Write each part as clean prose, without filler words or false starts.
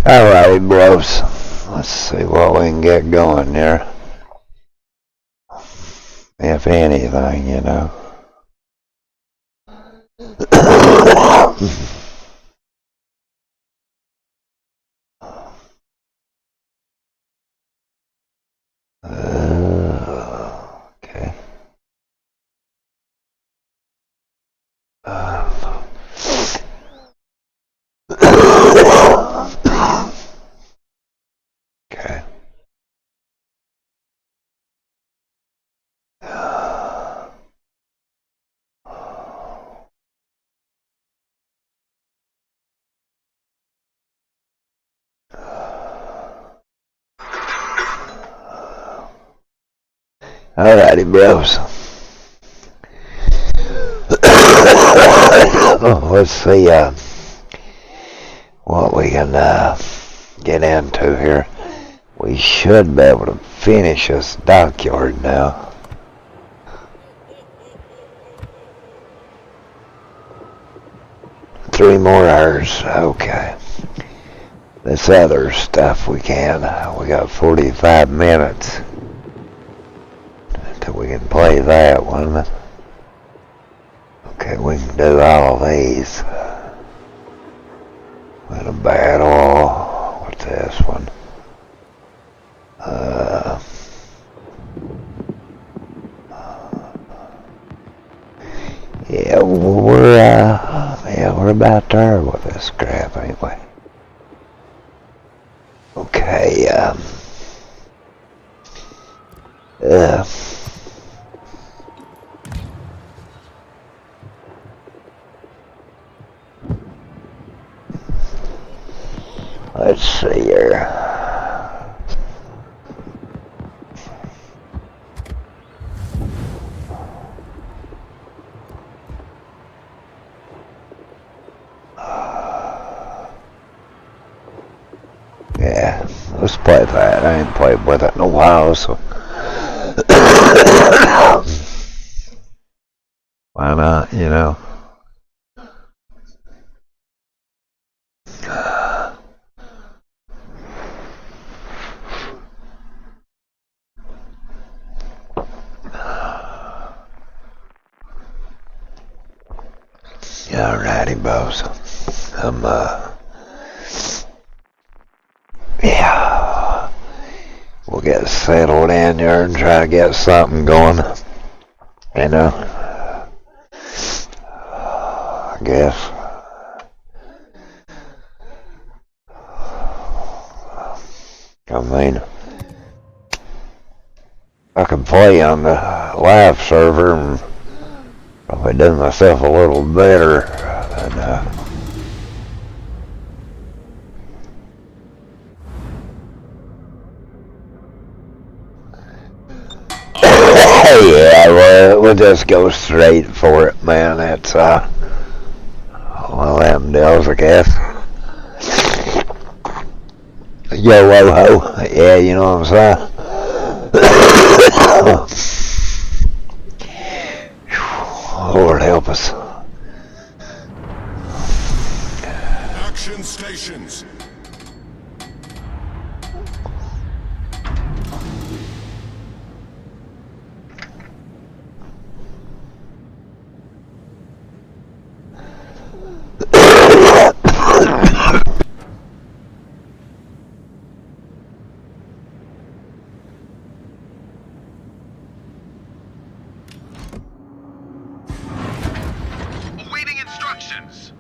Alrighty, bros. Let's see what we can get going there. If anything, you know. Okay. Okay. Alrighty, bros. Let's see what we can get into here. We should be able to finish this dockyard now. Three more hours. Okay. This other stuff we can. We got 45 minutes until we can play that one. Okay, we can do all of these. With a battle. What's this one? Yeah, we're about there with this crap anyway. Okay, let's see here. Yeah, let's play that. I ain't played with it in a while, so why not, you know? Alrighty, boss. Yeah, we'll get settled in there and try to get something going, you know, I guess. I mean, I can play on the live server and probably do myself a little better than, yeah, we'll just go straight for it, man. It's, one of them deals, I guess. Yo-ho-ho. Yeah, you know what I'm saying? Lord help us. Action stations. Awaiting instructions.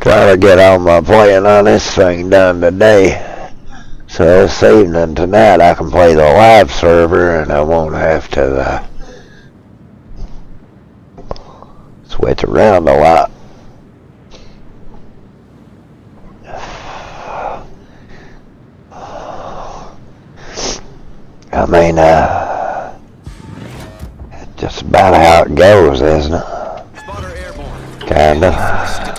Trying to get all my playing on this thing done today. So this evening, tonight, I can play the live server and I won't have to switch around a lot. I mean, just about how it goes, isn't it? Spotter airborne. Kinda. Detected.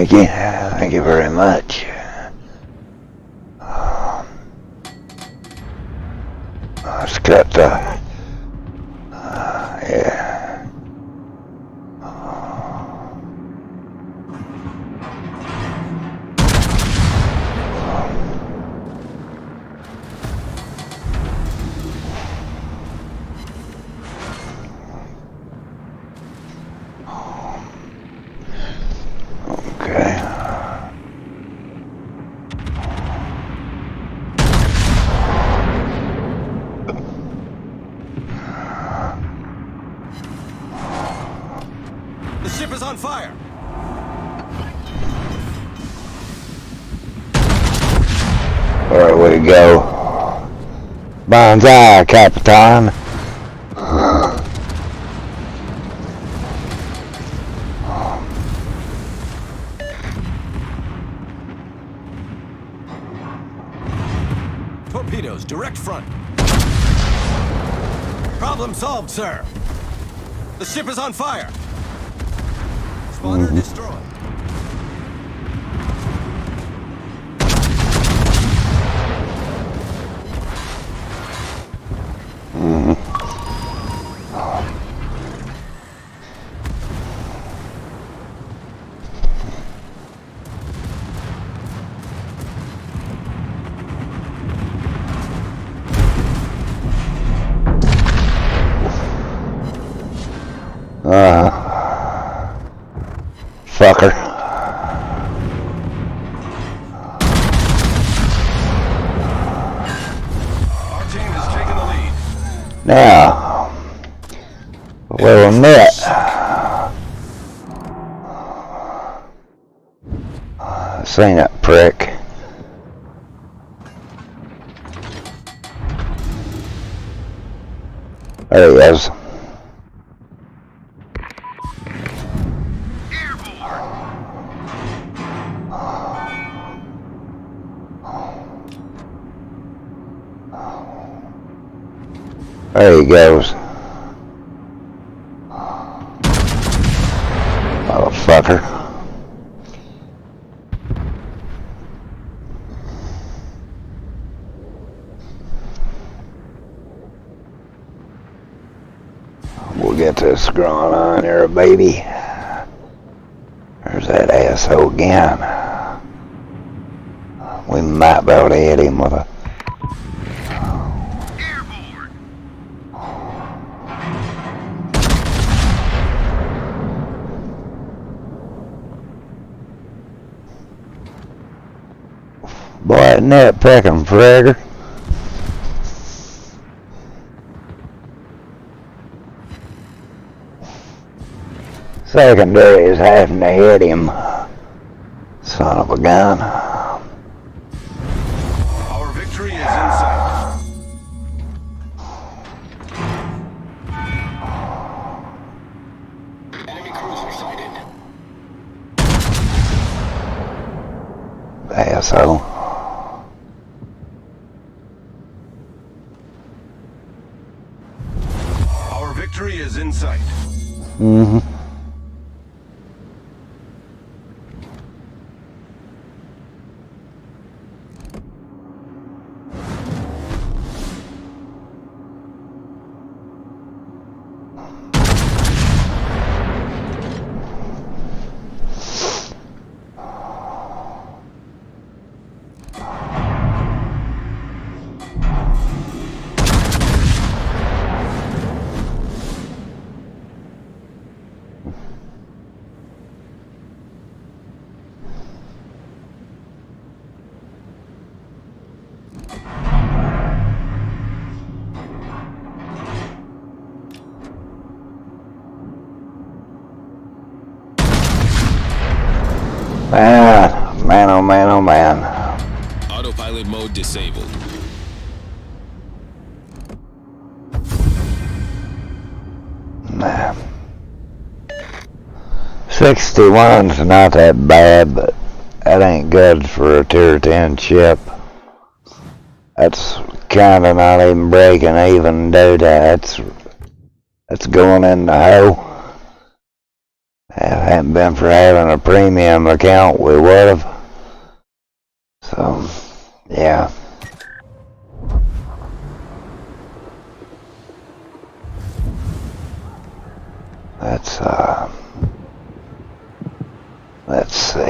Thank you. Thank you very much. Let's cut the... yeah. Okay. The ship is on fire. Where we go? Banzai, Capitan. Torpedoes, direct front. Problem solved, sir. The ship is on fire. Spawner destroyed. Fucker. Our team has taken the lead. Now, we'll net. Seen that prick. There he is. There he goes. Motherfucker. We'll get this going on here, baby. There's that asshole again. We might be able to hit him with a... Boy, isn't that pecking frigger? Secondary is having to hit him. Son of a gun. Our victory is in sight. Enemy cruiser sighted. Asshole. Our victory is in sight. Mm-hmm. Man, oh man, oh man. Autopilot mode disabled. Nah. 61's not that bad, but that ain't good for a tier 10 ship. That's kinda not even breaking even, dude. That's going in the hole. If it hadn't been for having a premium account, we would have. So, yeah. Let's see.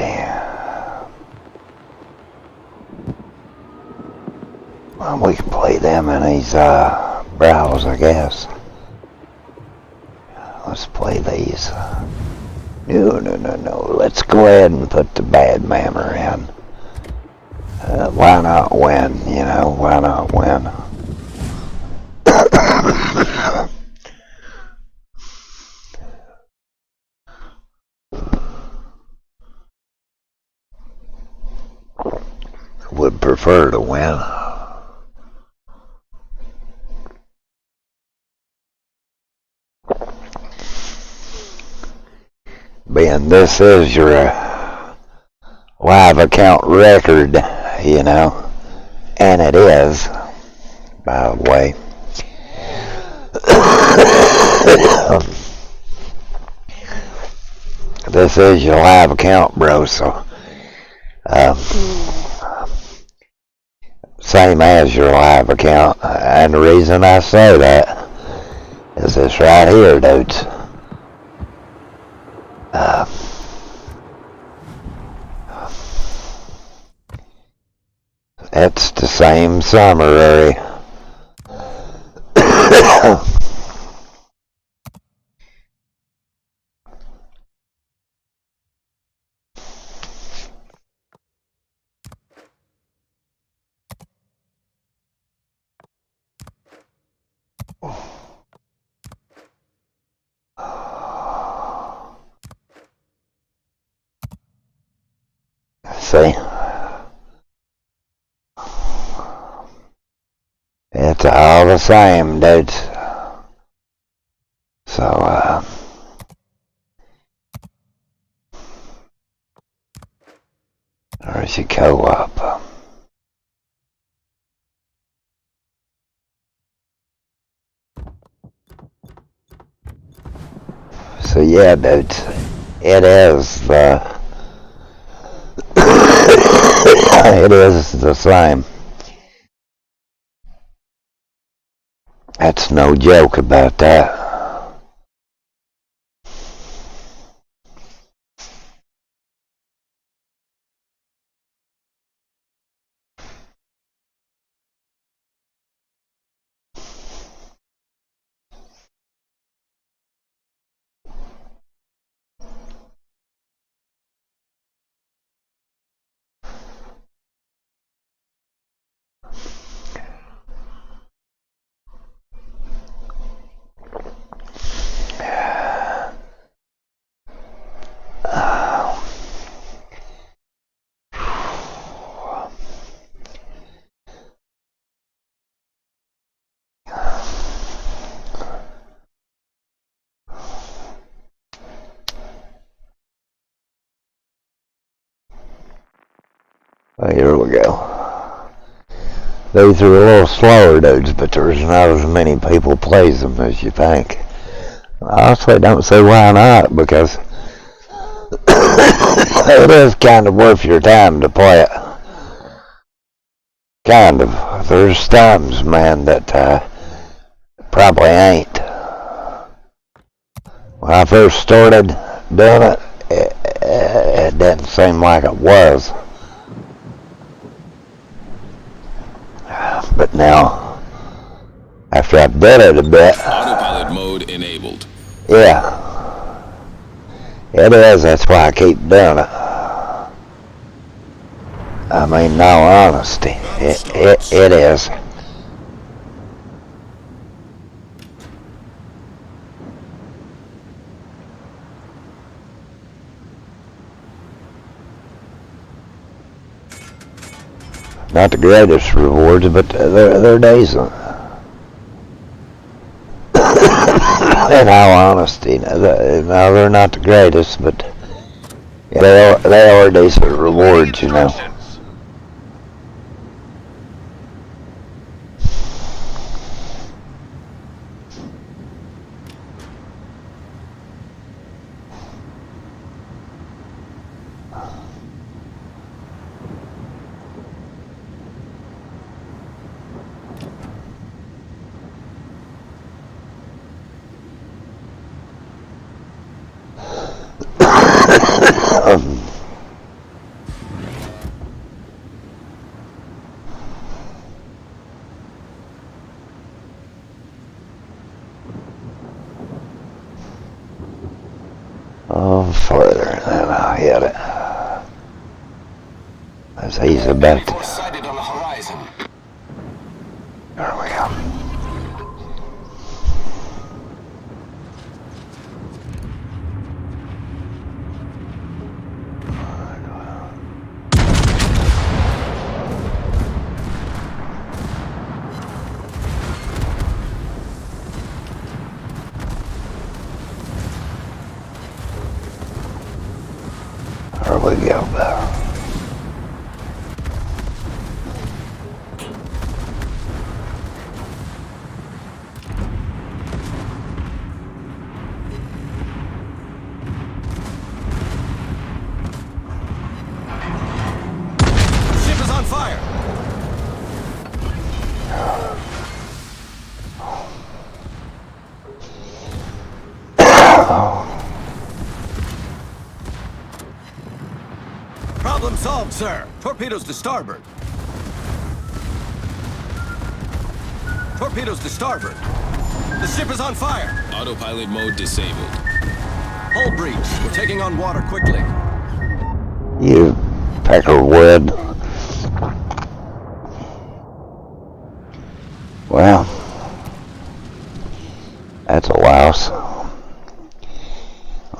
Well, we can play them in these browse, I guess. Let's play these. No. Let's go ahead and put the bad mammer in. Why not win? You know, why not win? Would prefer to win. Being this is your live account record, you know, and it is, by the way. This is your live account, bro, so same as your live account, and the reason I say that is this right here, dudes. It's the same summary. See? It's all the same, dudes. So, there's your co-op. So yeah, dudes, it is it is the same. That's no joke about that. Well, here we go. These are a little slower, dudes, but there's not as many people plays them as you think. I honestly don't see why not, because it is kind of worth your time to play it. Kind of. There's times, man, that probably ain't. When I first started doing it, it didn't seem like it was. But now, after I've done it a bit, Autopilot mode enabled. yeah, it is. That's why I keep doing it. I mean, in all honesty, it is. Not the greatest rewards, but they're decent. In all honesty, no, they're not the greatest, but they are decent rewards, you know. he's about to. Force sighted on the horizon. There we go. There we go, Bill. Ship is on fire. Problem solved, sir. Torpedoes to starboard. Torpedoes to starboard. The ship is on fire. Autopilot mode disabled. Hull breach. We're taking on water quickly. You peckerwood. Well, that's a loss.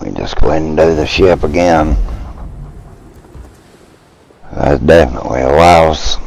We just go ahead and do the ship again. That's definitely a loss.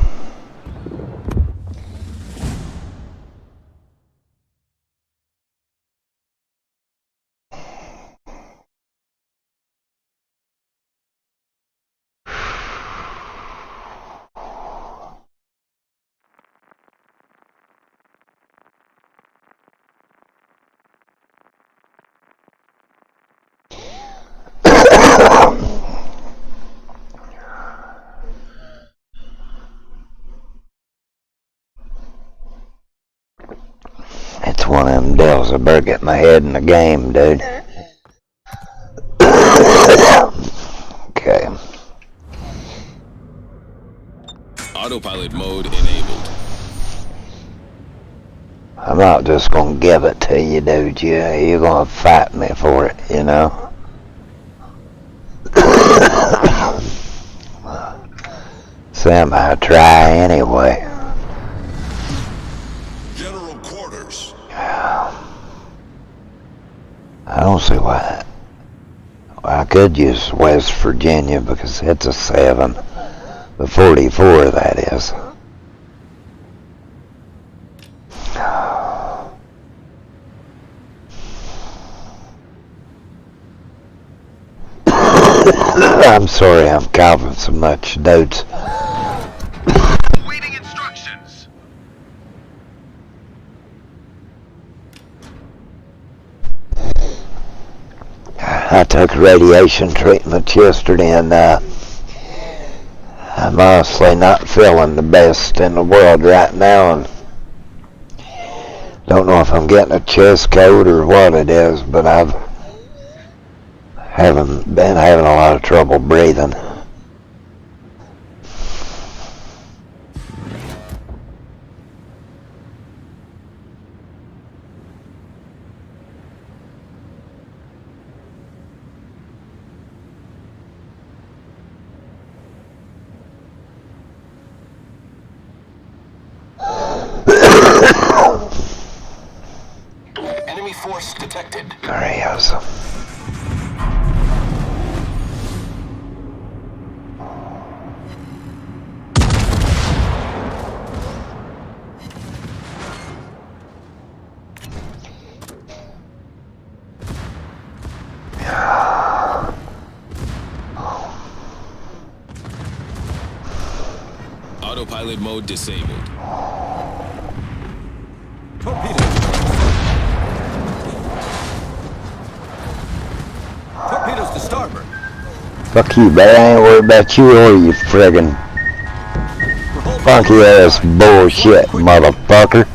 It's one of them deals. I better get my head in the game, dude. Okay. Autopilot mode enabled. I'm not just gonna give it to you, dude. You're gonna fight me for it, you know? Sam, I try anyway. General quarters. I don't see why. I could use West Virginia because it's a 7. The 44, that is. I'm sorry I'm coughing so much, dudes. Waiting instructions. I took radiation treatment yesterday and I'm honestly not feeling the best in the world right now, and don't know if I'm getting a chest cold or what it is, but I've haven't been having a lot of trouble breathing. Enemy force detected. There he is. Autopilot mode disabled. Torpedoes. Torpedoes to starboard. Fuck you, but I ain't worried about you or you friggin' funky ass bullshit, motherfucker.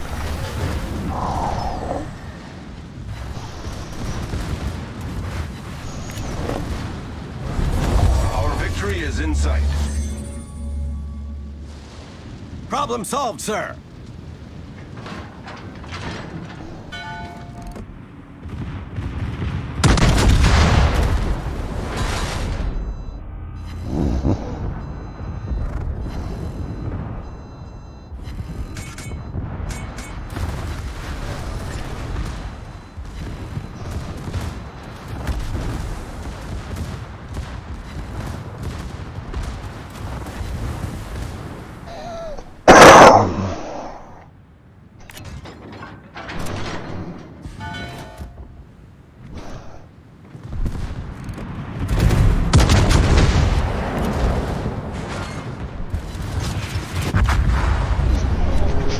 Our victory is in sight. Problem solved, sir.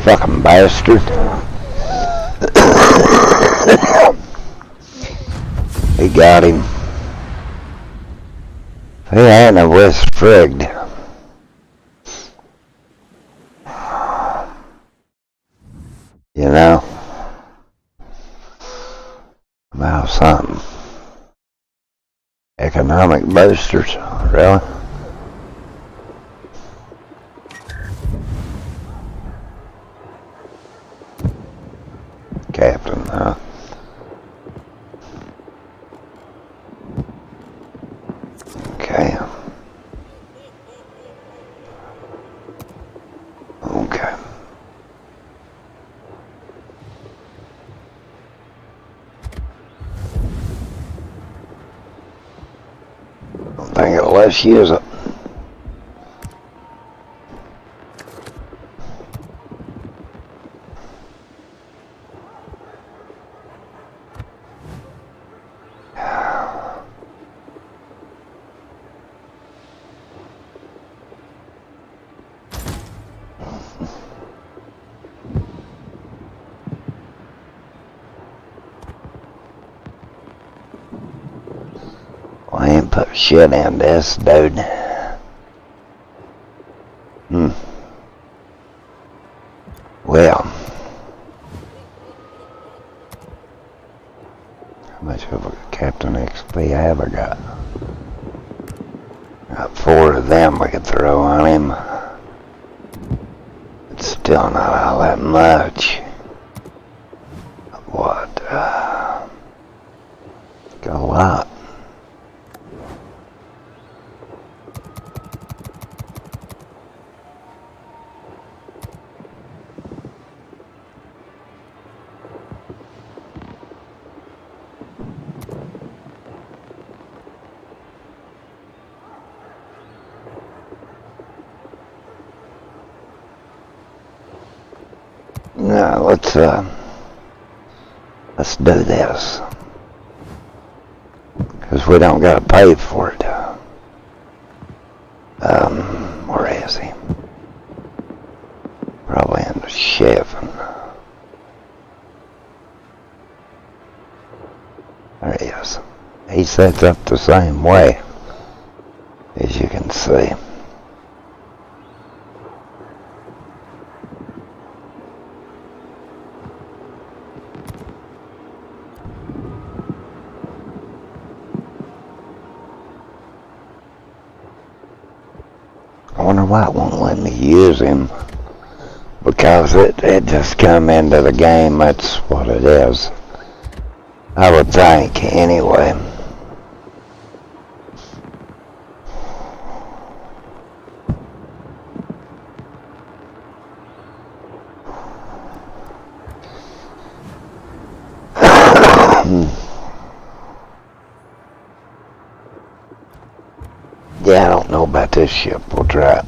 Fucking bastard. He got him. He hadn't a West frigged. You know? About something. Economic boosters, really? Captain, huh? Okay. Okay. Don't think it'll let you use it. Well, I ain't put shit in this, dude. Well, how much of a Captain XP have I got? Got 4 of them we could throw on him. It's still not all that much. What? Got a lot. No, let's do this. Because we don't gotta pay for it. Where is he? Probably in the shelving. There he is. He sets up the same way, as you can see. I wonder why it won't let me use him. Because it just come into the game, that's what it is. I would think, anyway. Yeah, I don't know about this ship. We'll try it.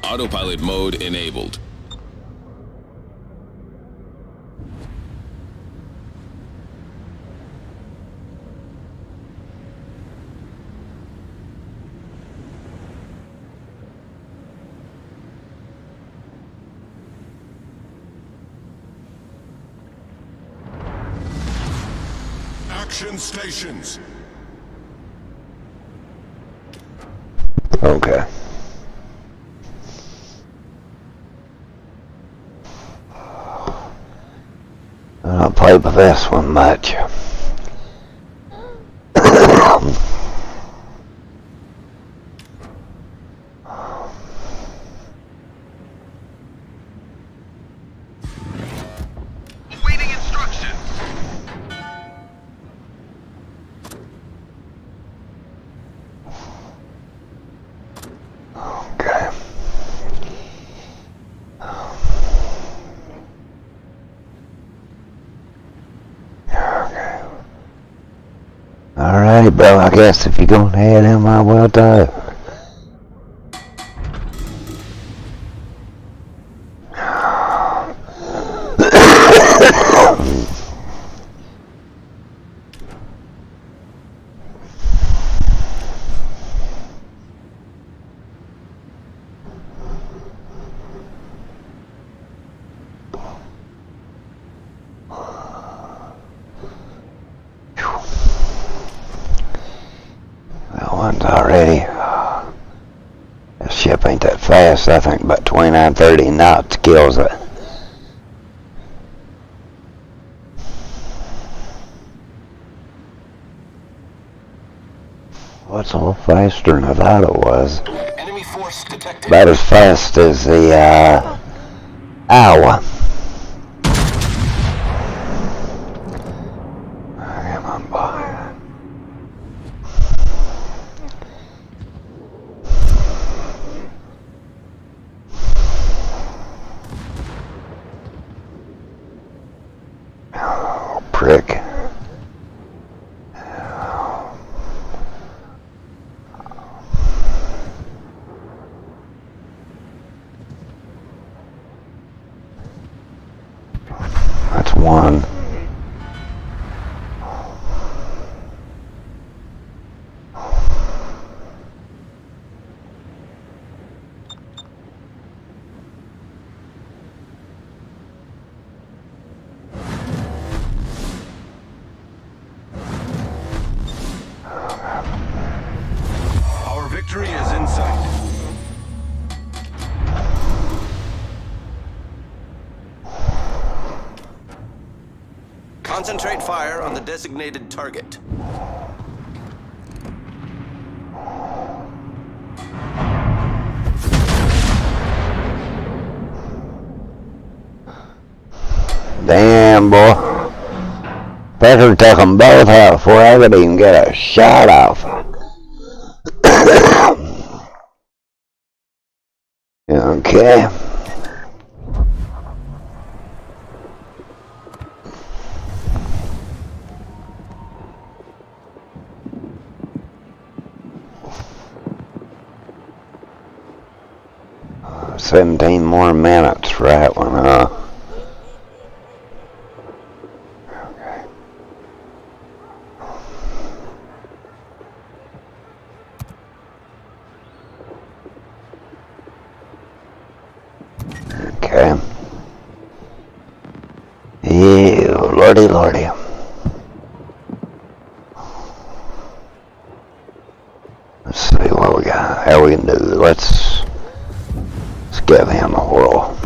Autopilot mode enabled. Action stations. Okay. I don't play with this one much. Alrighty, bro, I guess if you're going to head in my will too. That one's already. This ship ain't that fast. I think about 29, 30 knots kills it. What's a little faster than I thought it was? Enemy force detected. About as fast as the hour. Come on, boy. Oh, prick. That's one. Our victory is in sight. Concentrate fire on the designated target. Damn, boy. Better took them both out before I could even get a shot off. Okay. Uh, 17 more minutes for that one, huh? Okay. Ew, lordy, lordy. Let's see what we got. How we can do. Let's give him a whirl.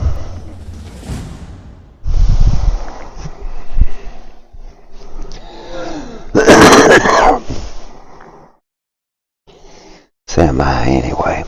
Stand by anyway.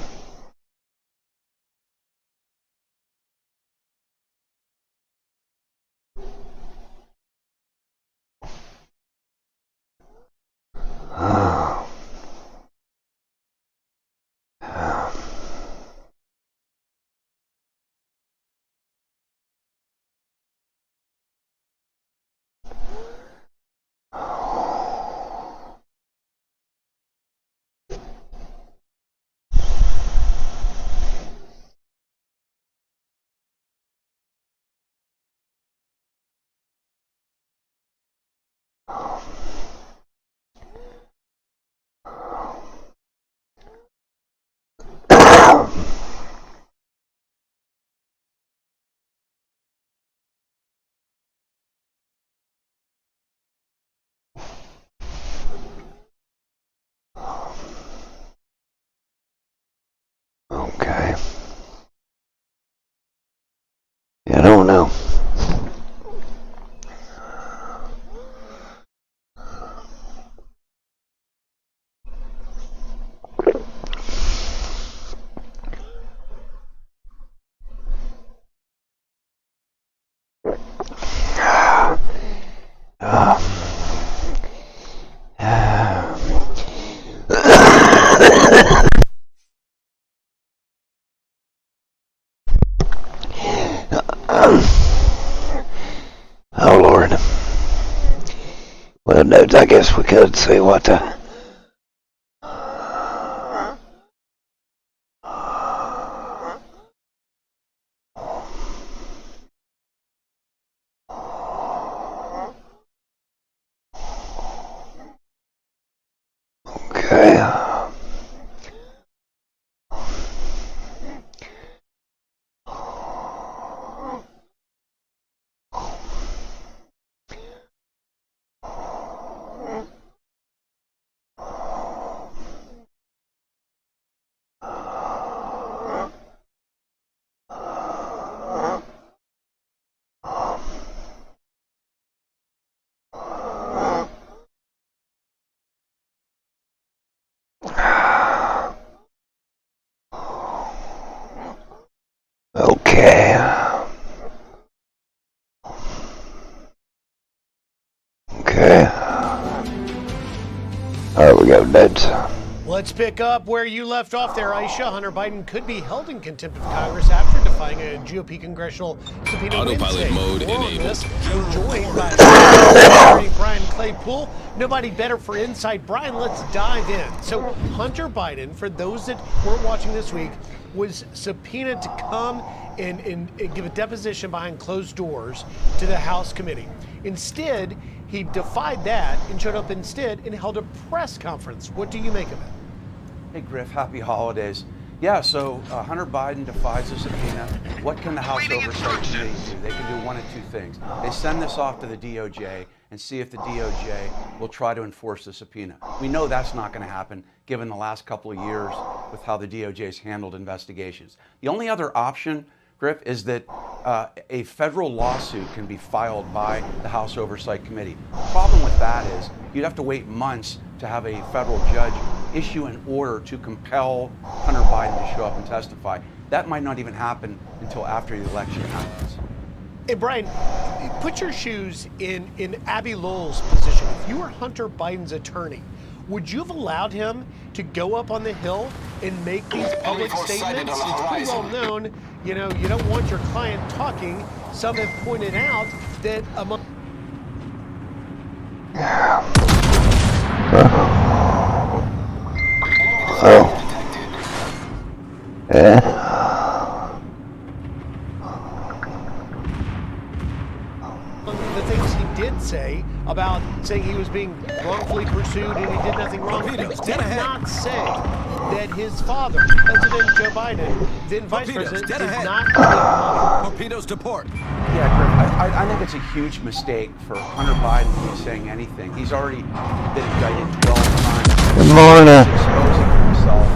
Okay. I don't know. Oh Lord. Well, dudes, I guess we could see what the Okay. There we go, dudes. Let's pick up where you left off there, Aisha. Hunter Biden could be held in contempt of Congress after defying a GOP congressional subpoena Autopilot Wednesday. mode More on enabled. this. We're joined by Secretary Brian Claypool. Nobody better for insight. Brian, let's dive in. So Hunter Biden, for those that weren't watching this week, was subpoenaed to come and give a deposition behind closed doors to the House committee. Instead, he defied that and showed up instead and held a press conference. What do you make of it? Hey Griff, happy holidays. Yeah, so Hunter Biden defies the subpoena. What can the House Oversight Committee do? They can do one of two things. They send this off to the DOJ and see if the DOJ will try to enforce the subpoena. We know that's not going to happen given the last couple of years with how the DOJ's handled investigations. The only other option, Griff, is that a federal lawsuit can be filed by the House Oversight Committee. The problem with that is you'd have to wait months to have a federal judge issue an order to compel Hunter Biden to show up and testify. That might not even happen until after the election happens. Hey, Brian, put your shoes in Abby Lowell's position. If you were Hunter Biden's attorney, would you have allowed him to go up on the Hill and make these public statements? It's pretty well known, you know, you don't want your client talking. Some have pointed out that among... the things he did say about saying he was being wrongfully pursued and he did nothing wrong, he did not say that his father, President Joe Biden, then Vice President, did not give money. Torpedoes to port. Yeah, Griff, I think it's a huge mistake for Hunter Biden to be saying anything. He's already been indicted 12 times. Good morning. Exposing himself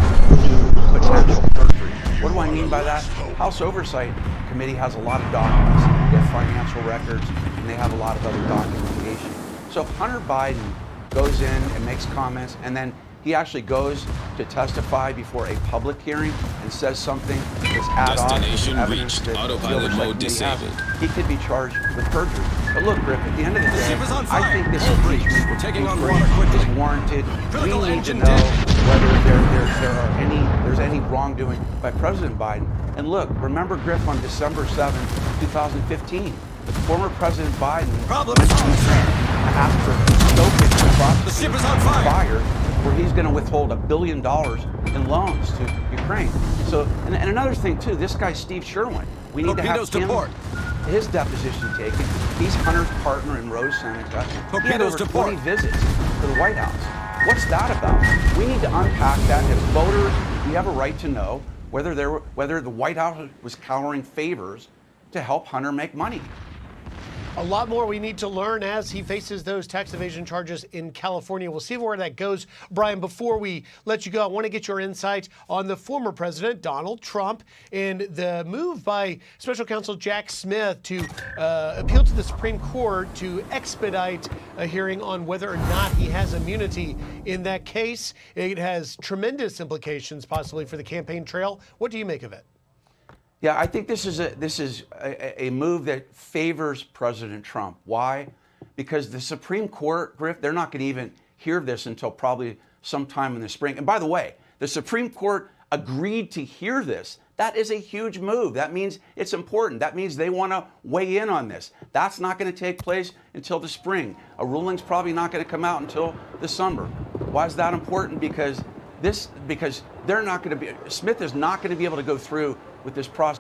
to potential perjury. What do I mean by that? House Oversight Committee has a lot of documents. They have financial records, and they have a lot of other documentation. So if Hunter Biden goes in and makes comments, and then he actually goes to testify before a public hearing and says something that's ad hoc Destination evidence reached. that the Autopilot Oversight mode Committee has, disabled. he could be charged with perjury. But look, Griff, at the end of the day, Ship is on I fire. think this Full breach. impeachment We're taking on inquiry water quickly. is warranted. Critical We need to engine know dead. whether there's any wrongdoing by President Biden. And look, remember, Griff, on December 7th, 2015, former President Biden Problem went to solved. Ukraine to ask for Stokic to prosecute The ship is on fire. where he's going to withhold $1 billion in loans to Ukraine. So, and another thing too, this guy Steve Sherwin, we need Torpedoes to to have port. his deposition taken. He's Hunter's partner in Rose Seneca. He had Torpedoes over to 20 port. visits to the White House. What's that about? We need to unpack that. As voters, we have a right to know whether the White House was countering favors to help Hunter make money. A lot more we need to learn as he faces those tax evasion charges in California. We'll see where that goes. Brian, before we let you go, I want to get your insight on the former president, Donald Trump, and the move by Special Counsel Jack Smith to appeal to the Supreme Court to expedite a hearing on whether or not he has immunity in that case. It has tremendous implications possibly for the campaign trail. What do you make of it? Yeah, I think this is a move that favors President Trump. Why? Because the Supreme Court, Griff, they're not going to even hear this until probably sometime in the spring. And by the way, the Supreme Court agreed to hear this. That is a huge move. That means it's important. That means they want to weigh in on this. That's not going to take place until the spring. A ruling's probably not going to come out until the summer. Why is that important? Because they're not going to be, Smith is not going to be able to go through with this process.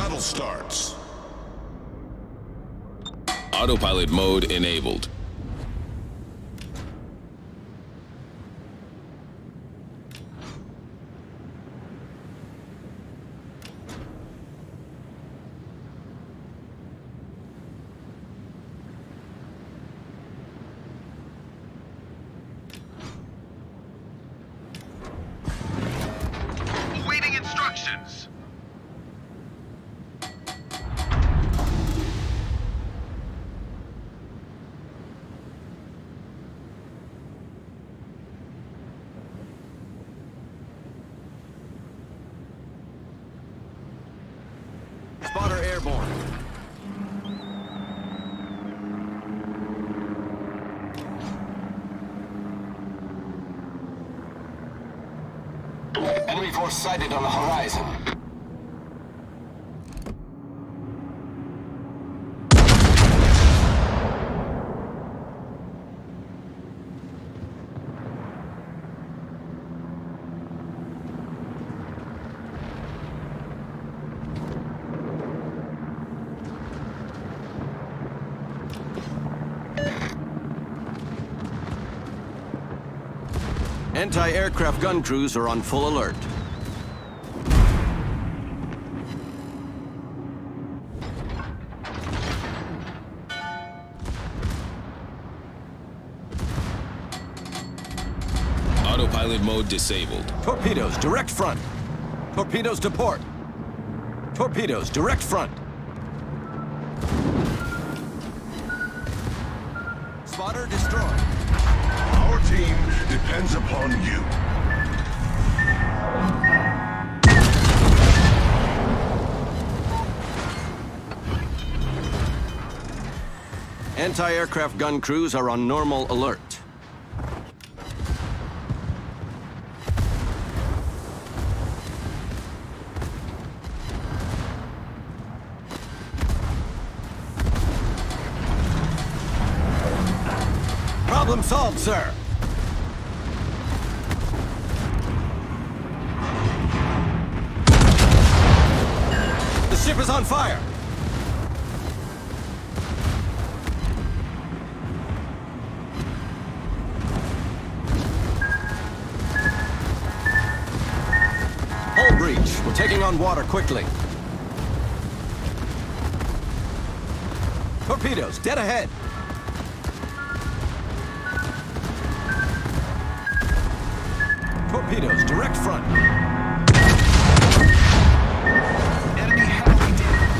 battle starts. Autopilot mode enabled. Awaiting instructions. Spotter airborne. Enemy force sighted on the horizon. Anti-aircraft gun crews are on full alert. Autopilot mode disabled. Torpedoes, direct front. Torpedoes to port. Torpedoes, direct front. Spotter destroyed. Our team depends upon you. Anti-aircraft gun crews are on normal alert. Problem solved, sir. The ship is on fire. Hull breach. We're taking on water quickly. Torpedoes, dead ahead. Torpedoes, direct front. Enemy heavily damaged.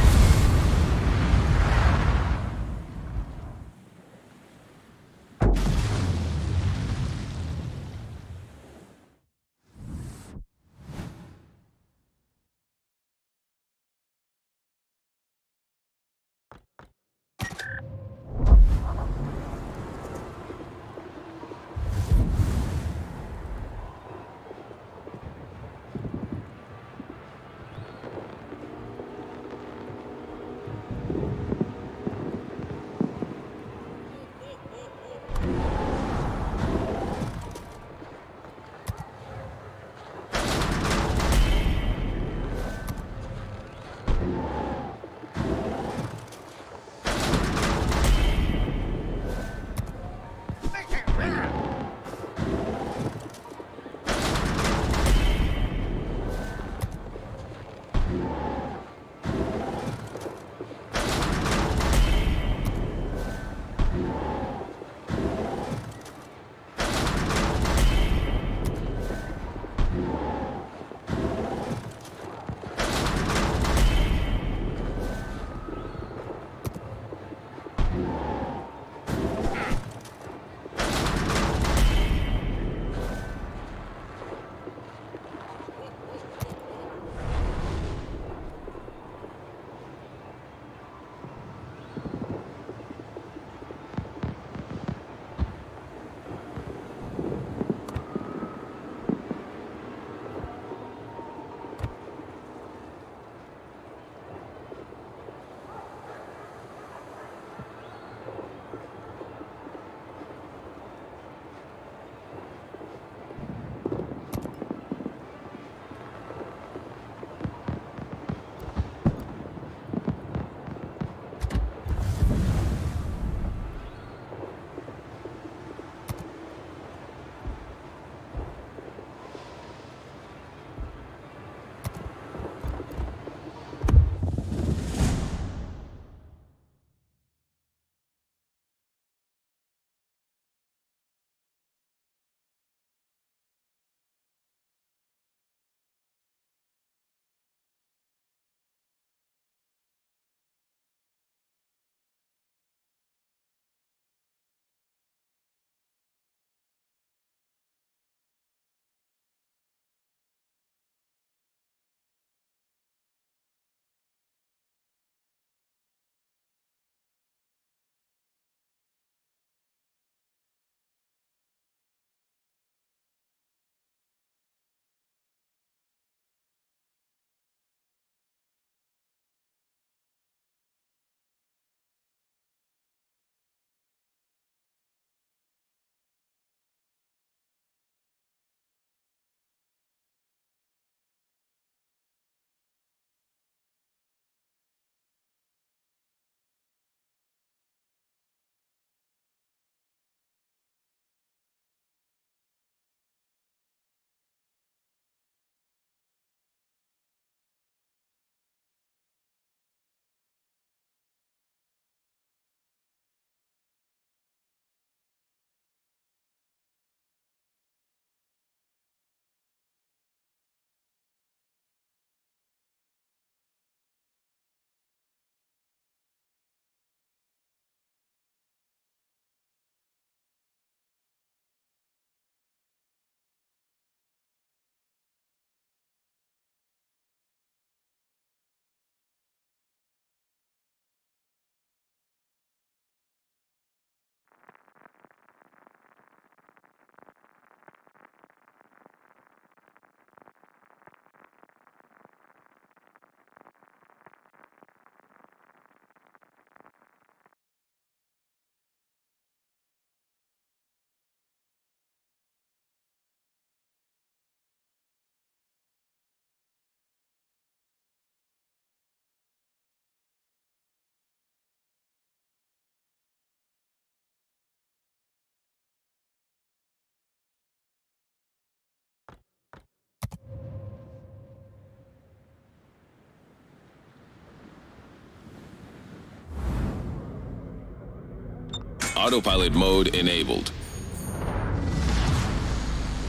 Autopilot mode enabled.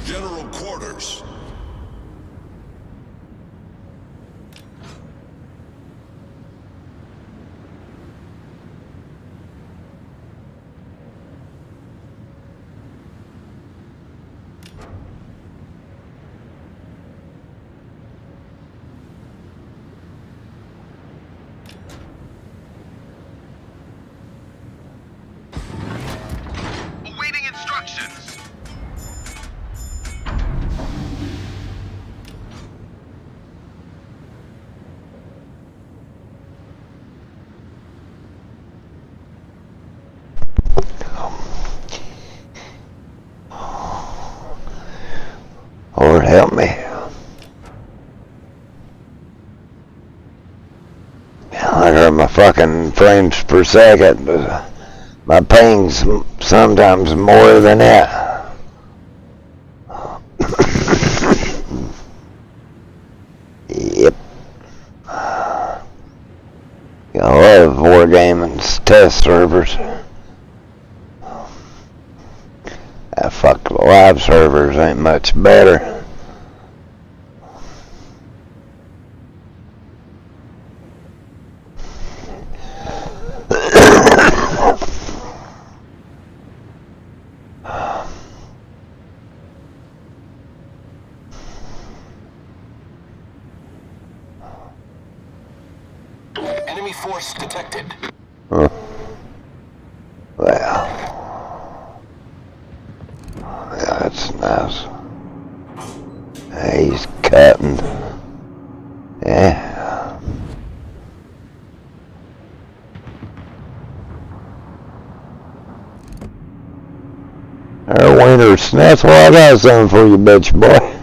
General quarters. Awaiting instructions. Lord help me. I heard my fucking frames per second, but my ping's sometimes more than that. Yep. I love Wargaming's test servers. Fuck, the live servers ain't much better. Enemy force detected. Huh. Well, that's nice. He's cutting. Yeah. There, Wiener Schnitzel, I got something for you, bitch boy.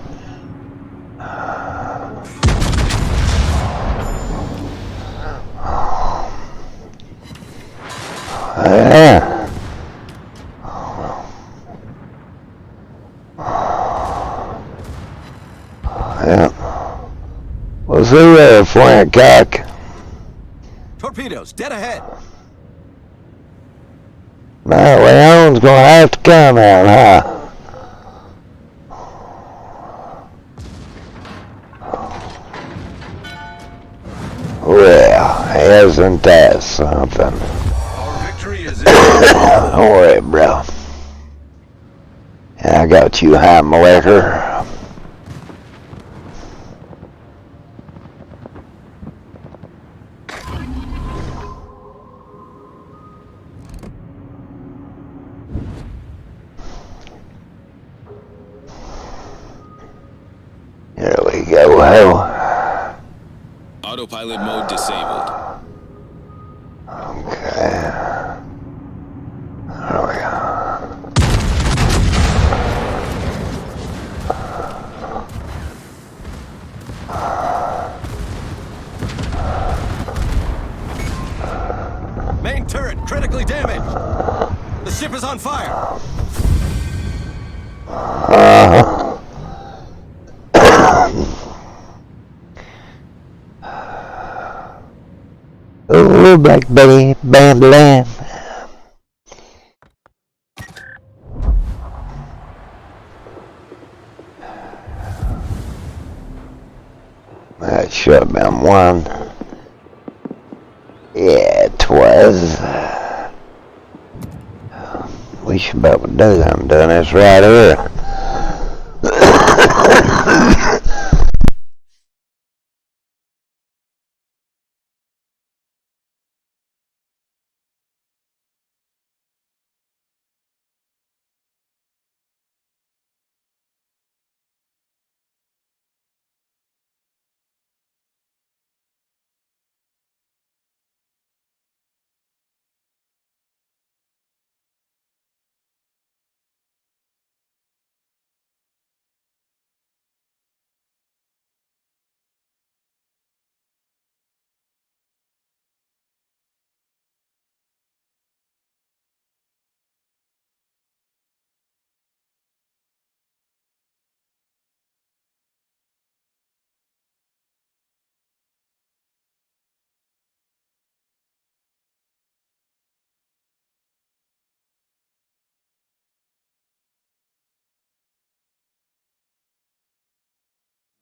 Yeah. Yeah. We'll see you there, flank cock. Torpedoes, dead ahead. Now, Leon's gonna have to come out, huh? Well, isn't that something? Our victory is in. Don't worry, bro. I got you, high liquor. Here we go, ho. Autopilot mode disabled. Okay. There we go. Main turret critically damaged. The ship is on fire. Ooh, Black Betty, bam, bam. That should have been one. Yeah, it was. We should be able to do that. I'm doing this right here.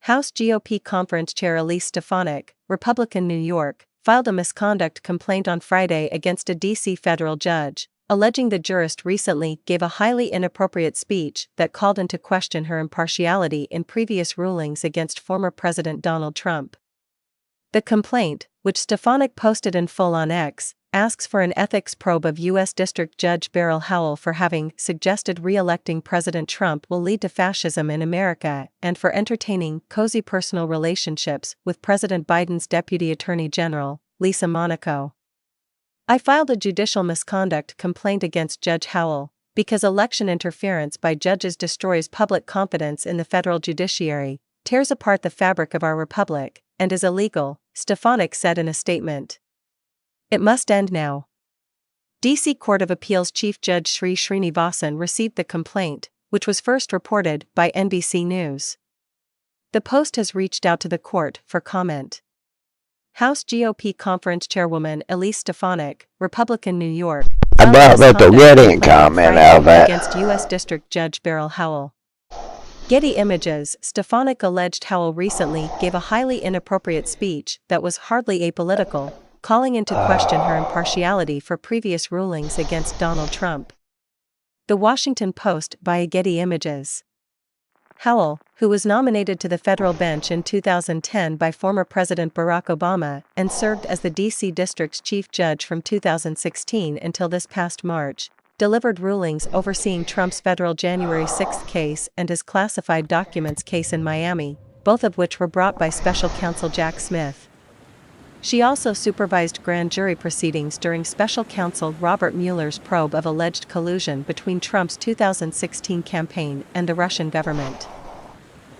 House GOP Conference Chair Elise Stefanik, Republican, New York, filed a misconduct complaint on Friday against a D.C. federal judge, alleging the jurist recently gave a highly inappropriate speech that called into question her impartiality in previous rulings against former President Donald Trump. The complaint, which Stefanik posted in full on X, asks for an ethics probe of U.S. District Judge Beryl Howell for having suggested re-electing President Trump will lead to fascism in America and for entertaining cozy personal relationships with President Biden's Deputy Attorney General, Lisa Monaco. I filed a judicial misconduct complaint against Judge Howell because election interference by judges destroys public confidence in the federal judiciary, tears apart the fabric of our republic, and is illegal, Stefanik said in a statement. It must end now. D.C. Court of Appeals Chief Judge Sri Srinivasan received the complaint, which was first reported by NBC News. The Post has reached out to the court for comment. House GOP Conference Chairwoman Elise Stefanik, Republican, New York, I brought up the Getty comment out of that. Against U.S. District Judge Beryl Howell. Getty Images. Stefanik alleged Howell recently gave a highly inappropriate speech that was hardly apolitical, calling into question her impartiality for previous rulings against Donald Trump. The Washington Post by Getty Images. Howell, who was nominated to the federal bench in 2010 by former President Barack Obama and served as the D.C. District's chief judge from 2016 until this past March, delivered rulings overseeing Trump's federal January 6 case and his classified documents case in Miami, both of which were brought by special counsel Jack Smith. She also supervised grand jury proceedings during special counsel Robert Mueller's probe of alleged collusion between Trump's 2016 campaign and the Russian government.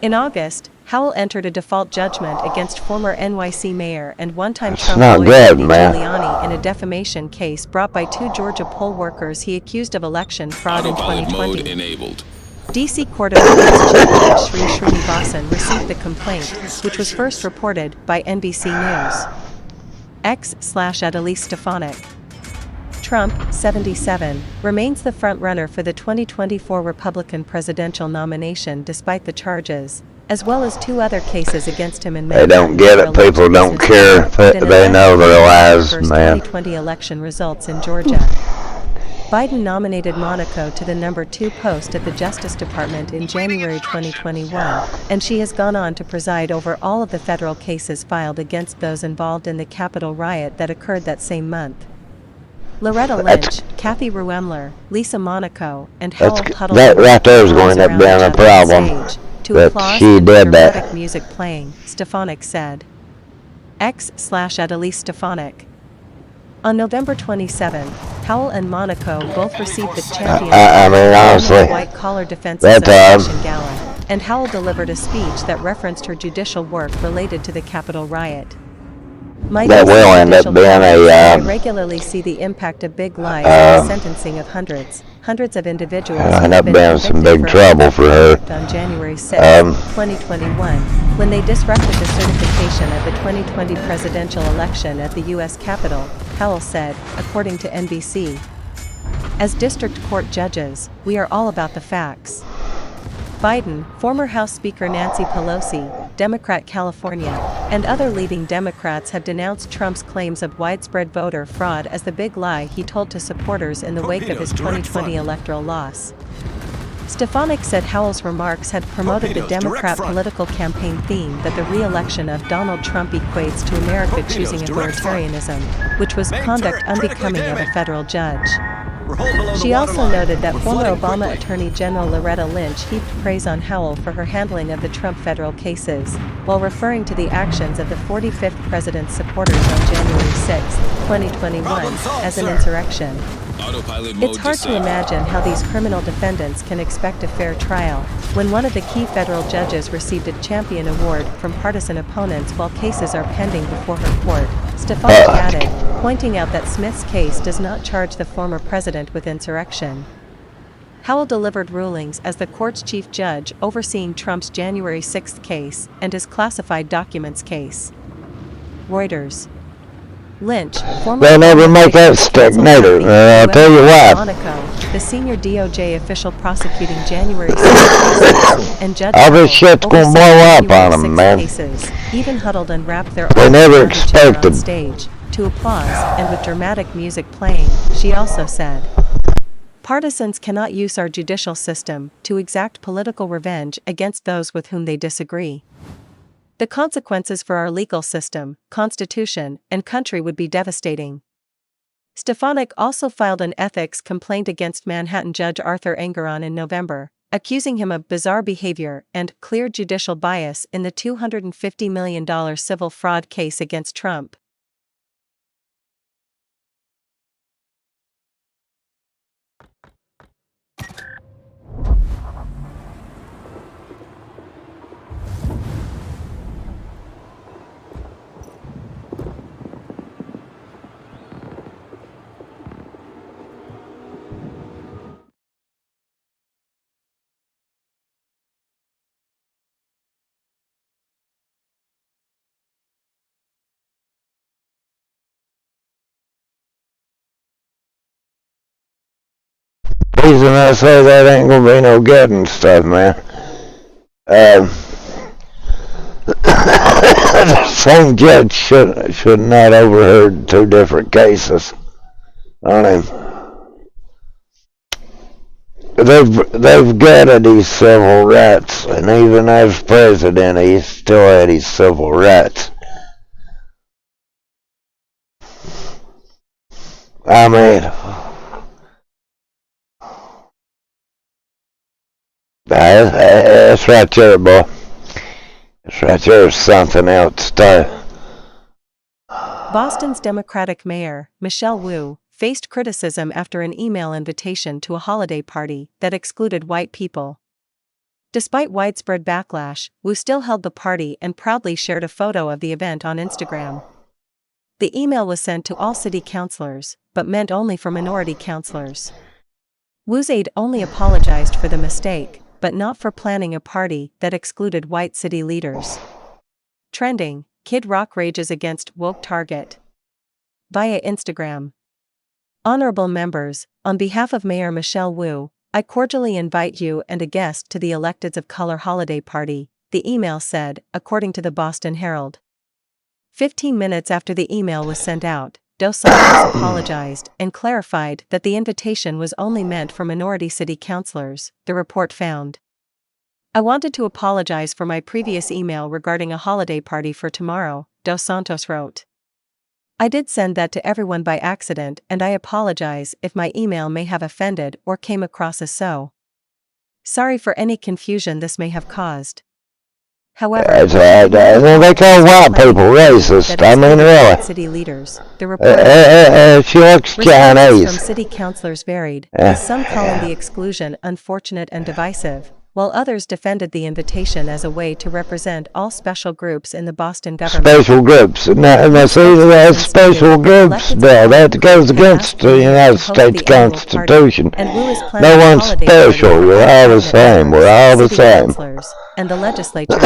In August, Howell entered a default judgment against former NYC mayor and one-time Trump lawyer Rudy Giuliani in a defamation case brought by two Georgia poll workers he accused of election fraud in 2020. Mode enabled. D.C. Court of Appeals Chief Judge Sri Srinivasan received the complaint, which was first reported by NBC News. X/@Elise Stefanik. Trump, 77, remains the front-runner for the 2024 Republican presidential nomination despite the charges, as well as two other cases against him in May. They don't get it. People don't care. They know their lives, man. 2020 election results in Georgia. Biden nominated Monaco to the number 2 post at the Justice Department in January 2021, and she has gone on to preside over all of the federal cases filed against those involved in the Capitol riot that occurred that same month. Loretta Lynch, Kathy Ruemmler, Lisa Monaco, and Howell huddled that right there is going to be a problem. That she did that. Music playing, Stefanik said. X/@Elise Stefanik. On November 27, Howell and Monaco both received the Champion honestly, White Collar Defense Association Gala, and Howell delivered a speech that referenced her judicial work related to the Capitol riot. That will end up being I regularly see the impact of big lies in the sentencing of hundreds of individuals who end have up been being some convicted big trouble for her. On January 6, 2021, when they disrupted the certification of the 2020 presidential election at the U.S. Capitol, Howell said, according to NBC. As district court judges, we are all about the facts. Biden, former House Speaker Nancy Pelosi, Democrat California, and other leading Democrats have denounced Trump's claims of widespread voter fraud as the big lie he told to supporters in the wake of his 2020 electoral loss. Stefanik said Howell's remarks had promoted the Democrat political campaign theme that the re-election of Donald Trump equates to America choosing authoritarianism, which was conduct unbecoming of a federal judge. She also noted that former Obama Attorney General Loretta Lynch heaped praise on Howell for her handling of the Trump federal cases, while referring to the actions of the 45th president's supporters on January 6, 2021, as an insurrection. It's hard to imagine how these criminal defendants can expect a fair trial, when one of the key federal judges received a champion award from partisan opponents while cases are pending before her court, Stefanik added, pointing out that Smith's case does not charge the former president with insurrection. Howell delivered rulings as the court's chief judge overseeing Trump's January 6 case and his classified documents case. Reuters. Lynch, former They never make that stick neither. I'll tell you why. Monaco, the senior DOJ official prosecuting January 6 cases, and Judge All this shit's gonna blow up on them, man. Cases, even huddled and wrapped their They arms never around each other on expected. stage, to applause, and with dramatic music playing, she also said. Partisans cannot use our judicial system to exact political revenge against those with whom they disagree. The consequences for our legal system, constitution, and country would be devastating. Stefanik also filed an ethics complaint against Manhattan Judge Arthur Engeron in November, accusing him of bizarre behavior and clear judicial bias in the $250 million civil fraud case against Trump. Reason I say that ain't gonna be no good and stuff, man. The same judge should not overheard two different cases on him. They've gutted his civil rights, and even as president, he still had his civil rights. I mean, that's right there, boy. That's right there is something else, too. Boston's Democratic mayor, Michelle Wu, faced criticism after an email invitation to a holiday party that excluded white people. Despite widespread backlash, Wu still held the party and proudly shared a photo of the event on Instagram. The email was sent to all city councilors, but meant only for minority councilors. Wu's aide only apologized for the mistake, but not for planning a party that excluded white city leaders. Trending, Kid Rock rages against woke Target. Via Instagram. Honorable members, on behalf of Mayor Michelle Wu, I cordially invite you and a guest to the Electeds of Color holiday party, the email said, according to the Boston Herald. 15 minutes after the email was sent out, Dos Santos apologized and clarified that the invitation was only meant for minority city councilors, the report found. I wanted to apologize for my previous email regarding a holiday party for tomorrow, Dos Santos wrote. I did send that to everyone by accident, and I apologize if my email may have offended or came across as so. Sorry for any confusion this may have caused. However, they call white people racist. I mean, really. City leaders, the report she looks Chinese. From city councilors varied, with some calling the exclusion unfortunate and divisive, while others defended the invitation as a way to represent all special groups in the Boston government. Special groups. Now see, that's special groups bill. That goes against the United States Constitution. No one's special. We're all the same. We're all the same. And the legislature.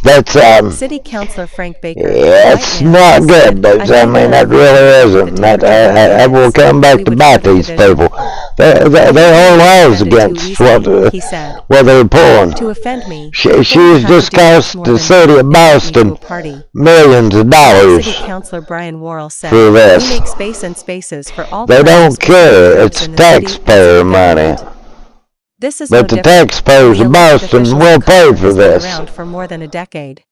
That's City Councilor Frank Baker. It's not good, but I mean that really isn't. That I will come back to bite these people. Their whole lives against what they're pulling. To offend me, she's just cost the city of Boston millions of dollars. City Councilor Brian Worrell said, for this. We make space and spaces for all. They don't care. It's taxpayer money. This is but no the taxpayers of Boston will pay for this. Around for more than a decade.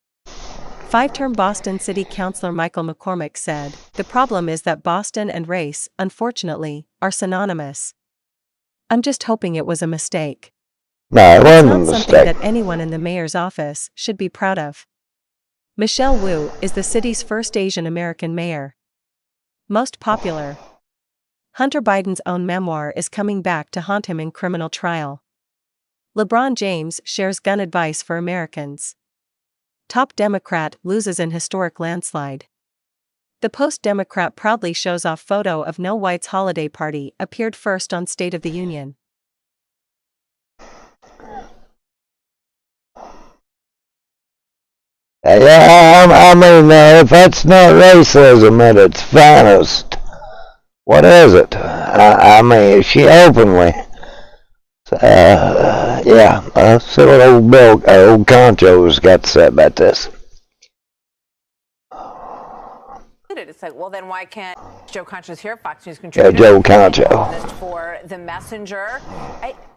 Five-term Boston City Councilor Michael McCormick said, the problem is that Boston and race, unfortunately, are synonymous. I'm just hoping it was a mistake. No, it wasn't a mistake. Something that anyone in the mayor's office should be proud of. Michelle Wu is the city's first Asian American mayor. Most popular. Hunter Biden's own memoir is coming back to haunt him in criminal trial. LeBron James shares gun advice for Americans. Top Democrat loses in historic landslide. The Post-Democrat proudly shows off photo of no whites holiday party appeared first on State of the Union. Yeah, I mean, if that's not racism at its finest, what is it? I mean, she openly, yeah, silly old Bill, old Concho's got to say about this. It's like, well, then why can't Joe Concho's here, Fox News contributor, Joe Concho for The Messenger?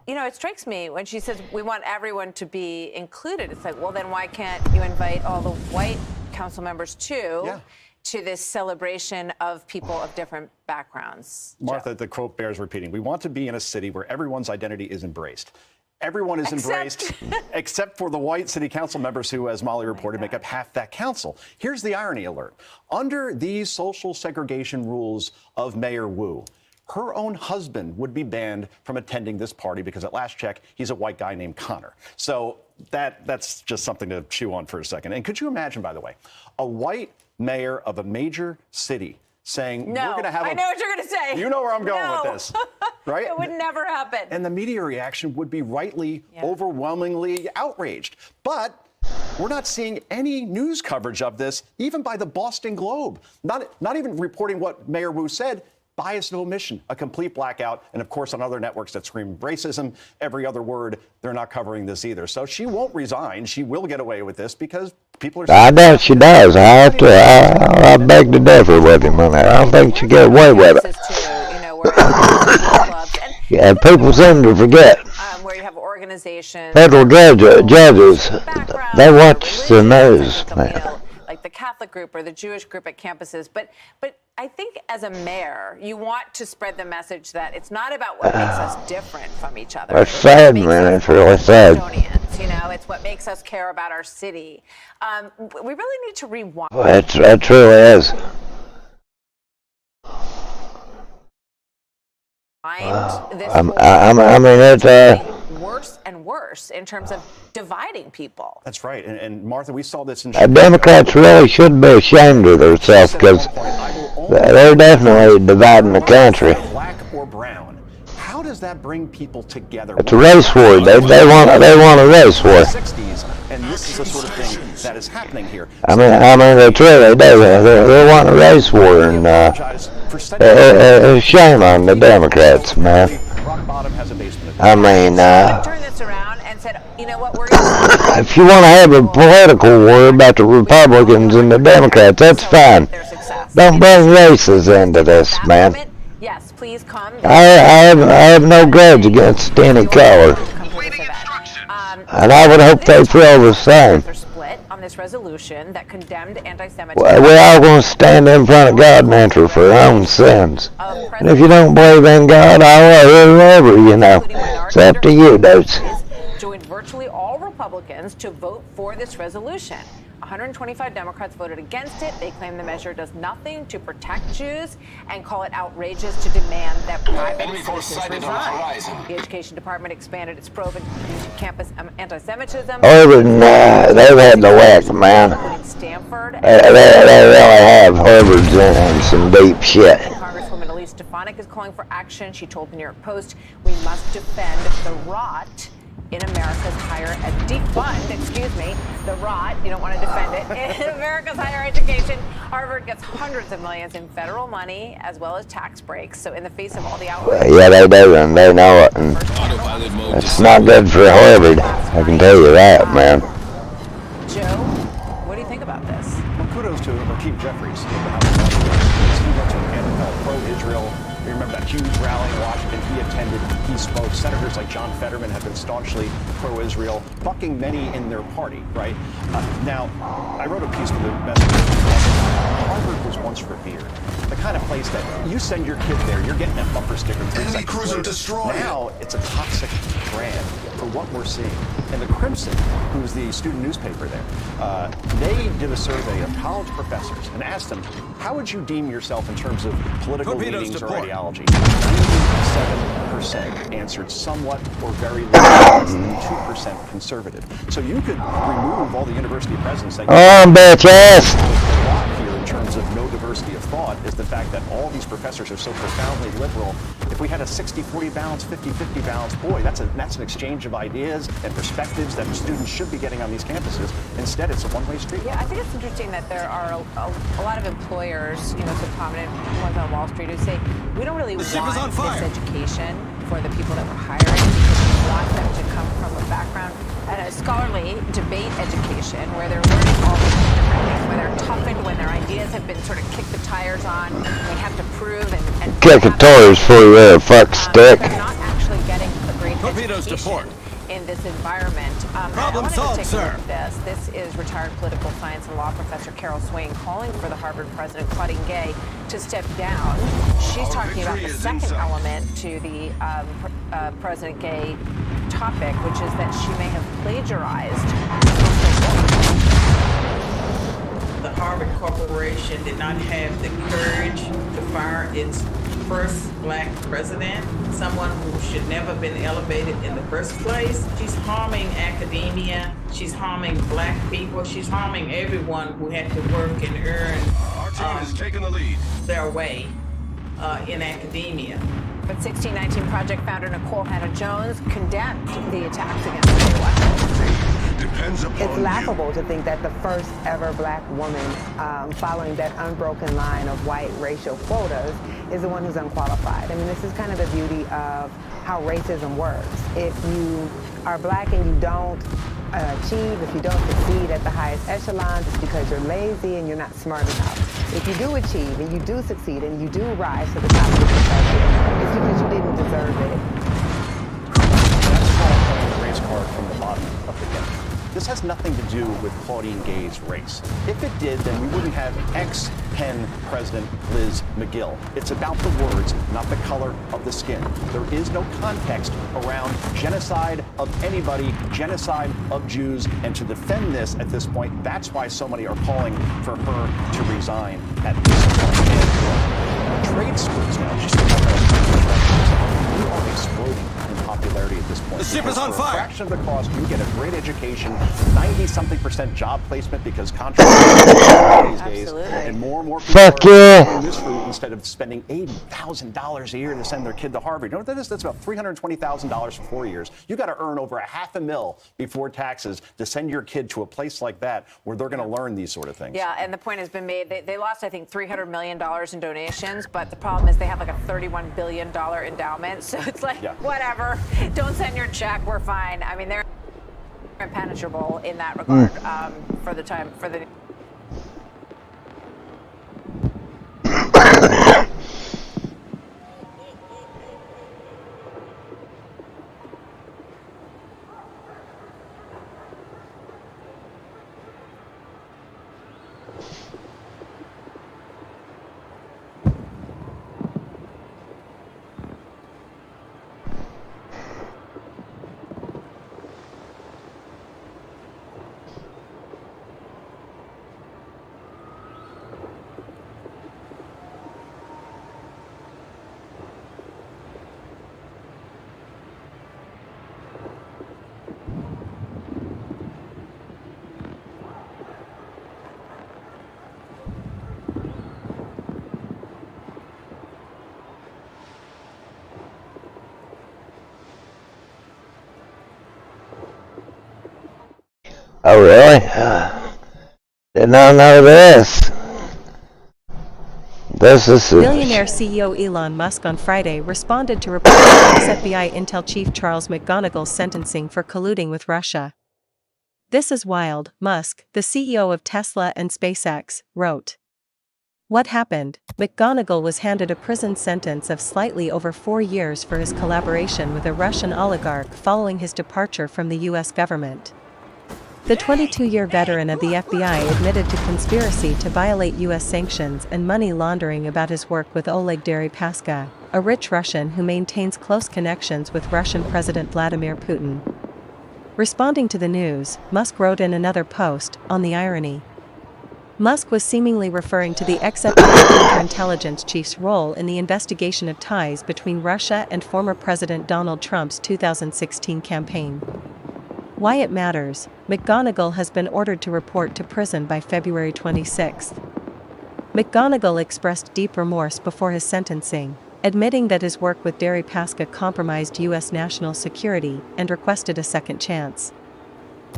It strikes me when she says we want everyone to be included. It's like, well, then why can't you invite all the white council members too? To this celebration of people of different backgrounds. Martha, the quote bears repeating. We want to be in a city where everyone's identity is embraced. Everyone is embraced, except for the white city council members who, as Molly reported, make up half that council. Here's the irony alert. Under these social segregation rules of Mayor Wu, her own husband would be banned from attending this party because at last check, he's a white guy named Connor. So that's just something to chew on for a second. And could you imagine, by the way, a white mayor of a major city saying, no, we're going to have I know what you're going to say. You know where I'm going with this, right? It would never happen. And the media reaction would be rightly, overwhelmingly outraged. But we're not seeing any news coverage of this, even by the Boston Globe. Not even reporting what Mayor Wu said. Bias and omission, a complete blackout. And of course, on other networks that scream racism, every other word, they're not covering this either. So she won't resign. She will get away with this because people are... I doubt she does. I beg to differ with him on that. I don't think she get away with it. Yeah, people seem to forget. Where you have organizations... Federal judges, they watch the news, man. Like the Catholic group or the Jewish group at campuses. But I think as a mayor, you want to spread the message that it's not about what makes us different from each other. That's sad, man. It's really sad. It's what makes us care about our city. We really need to rewind. That truly is. I mean, it's worse and worse in terms of dividing people. That's right. And Martha, we saw this in... Democrats really should be ashamed of themselves because they're definitely dividing the country. Black or brown. How does that bring people together? It's a race war. They want a race war. 60s, and this is the sort of thing that is happening here. I mean, they truly do. They want a race war, and shame on the Democrats, man. I mean, turn this around and said, you know what, if you want to have a political war about the Republicans and the Democrats, that's fine. Don't bring races into this, man. Yes, please come. I have no grudge against any color. And I would hope they feel the same. Split on this resolution that condemned anti-Semitism. We're all going to stand in front of God and answer for our own sins. And if you don't believe in God, whoever, it's up to you, dudes. Joined virtually all Republicans to vote for this resolution. 125 Democrats voted against it. They claim the measure does nothing to protect Jews and call it outrageous to demand that private citizens resign. The Education Department expanded its probe into campus anti-Semitism. Harvard, they've had the whack, man. Stanford. They really have. Harvard's in some deep shit. Congresswoman Elise Stefanik is calling for action. She told the New York Post, we must defend the rot in America's higher the rot, you don't want to defend it, in America's higher education. Harvard gets hundreds of millions in federal money as well as tax breaks. So in the face of all the outrage... Yeah, they do, and they know it. And it's not good for Harvard, I can tell you that, man. Joe, what do you think about this? Well, kudos to Keith Jeffries. He went to pro-Israel. You remember that huge rally in Washington he attended, he spoke. Senators like John Fetterman have been staunchly pro-Israel, bucking many in their party, right? Now, I wrote a piece for the Messenger. Harvard was once revered. The kind of place that you send your kid there, you're getting that bumper sticker. Enemy cruiser destroyed. Now it's a toxic brand for what we're seeing. And the Crimson, who's the student newspaper there, they did a survey of college professors and asked them, how would you deem yourself in terms of political leanings or ideology? 97% answered somewhat or very little, less than 2% conservative. So you could remove all the university presidents. Bitch ass. Here in terms of no diversity of thought. thought is the fact that all these professors are so profoundly liberal. If we had a 60-40 balance, 50-50 balance, boy, that's an exchange of ideas and perspectives that students should be getting on these campuses. Instead, it's a one-way street. Yeah, I think it's interesting that there are a lot of employers, you know, some prominent ones on Wall Street who say, we don't really want this education for the people that we're hiring because we want them to come from a background and a scholarly debate education where they're learning all these different things, where they're toughened, when their ideas have been sort of kicked the tires on, they have to prove and kick the tires for you, fuck stick. They're not actually getting a great Torpedoes to port. in this environment. Problem solved, sir. This is retired political science and law professor Carol Swain calling for the Harvard president, Claudine Gay, to step down. She's talking about the second element to the President Gay topic, which is that she may have plagiarized. The Harvard Corporation did not have the courage to fire its first black president, someone who should never have been elevated in the first place. She's harming academia. She's harming black people. She's harming everyone who had to work and earn Our team has taken the lead. their way in academia. But 1619 Project founder Nicole Hannah-Jones condemned the attacks against the election. Depends upon It's laughable to think that the first ever black woman following that unbroken line of white racial quotas is the one who's unqualified. I mean, this is kind of the beauty of how racism works. If you are black and you don't achieve, if you don't succeed at the highest echelons, it's because you're lazy and you're not smart enough. If you do achieve and you do succeed and you do rise to the top of the profession, it's because you didn't deserve it. That's called a race card from the bottom of the deck. This has nothing to do with Claudine Gay's race. If it did, then we wouldn't have ex-Penn President Liz McGill. It's about the words, not the color of the skin. There is no context around genocide of anybody, genocide of Jews, and to defend this at this point, that's why so many are calling for her to resign at this point. And trade schools now, just we are exploding in popularity at this point. The ship is on For fire. a fraction of the cost, you get a great education, 90-something% job placement because contracts these days, and more people are doing this route instead of spending $80,000 a year to send their kid to Harvard. You know what that is? That's about $320,000 for 4 years. You got to earn over $500,000 before taxes to send your kid to a place like that where they're going to learn these sort of things. Yeah, and the point has been made. They lost, I think, $300 million in donations, but the problem is they have like a $31 billion endowment. So it's like, whatever, don't send your check, we're fine. I mean, they're impenetrable in that regard for the time, for the... Oh, really? Did not know this. Billionaire CEO Elon Musk on Friday responded to reports of ex-FBI Intel Chief Charles McGonagall's sentencing for colluding with Russia. "This is wild," Musk, the CEO of Tesla and SpaceX, wrote. What happened? McGonagall was handed a prison sentence of slightly over 4 years for his collaboration with a Russian oligarch following his departure from the U.S. government. The 22-year veteran of the FBI admitted to conspiracy to violate U.S. sanctions and money laundering about his work with Oleg Deripaska, a rich Russian who maintains close connections with Russian President Vladimir Putin. Responding to the news, Musk wrote in another post, on the irony. Musk was seemingly referring to the ex-FBI counterintelligence chief's role in the investigation of ties between Russia and former President Donald Trump's 2016 campaign. Why it matters, McGonagall has been ordered to report to prison by February 26. McGonigal expressed deep remorse before his sentencing, admitting that his work with Deripaska compromised U.S. national security and requested a second chance.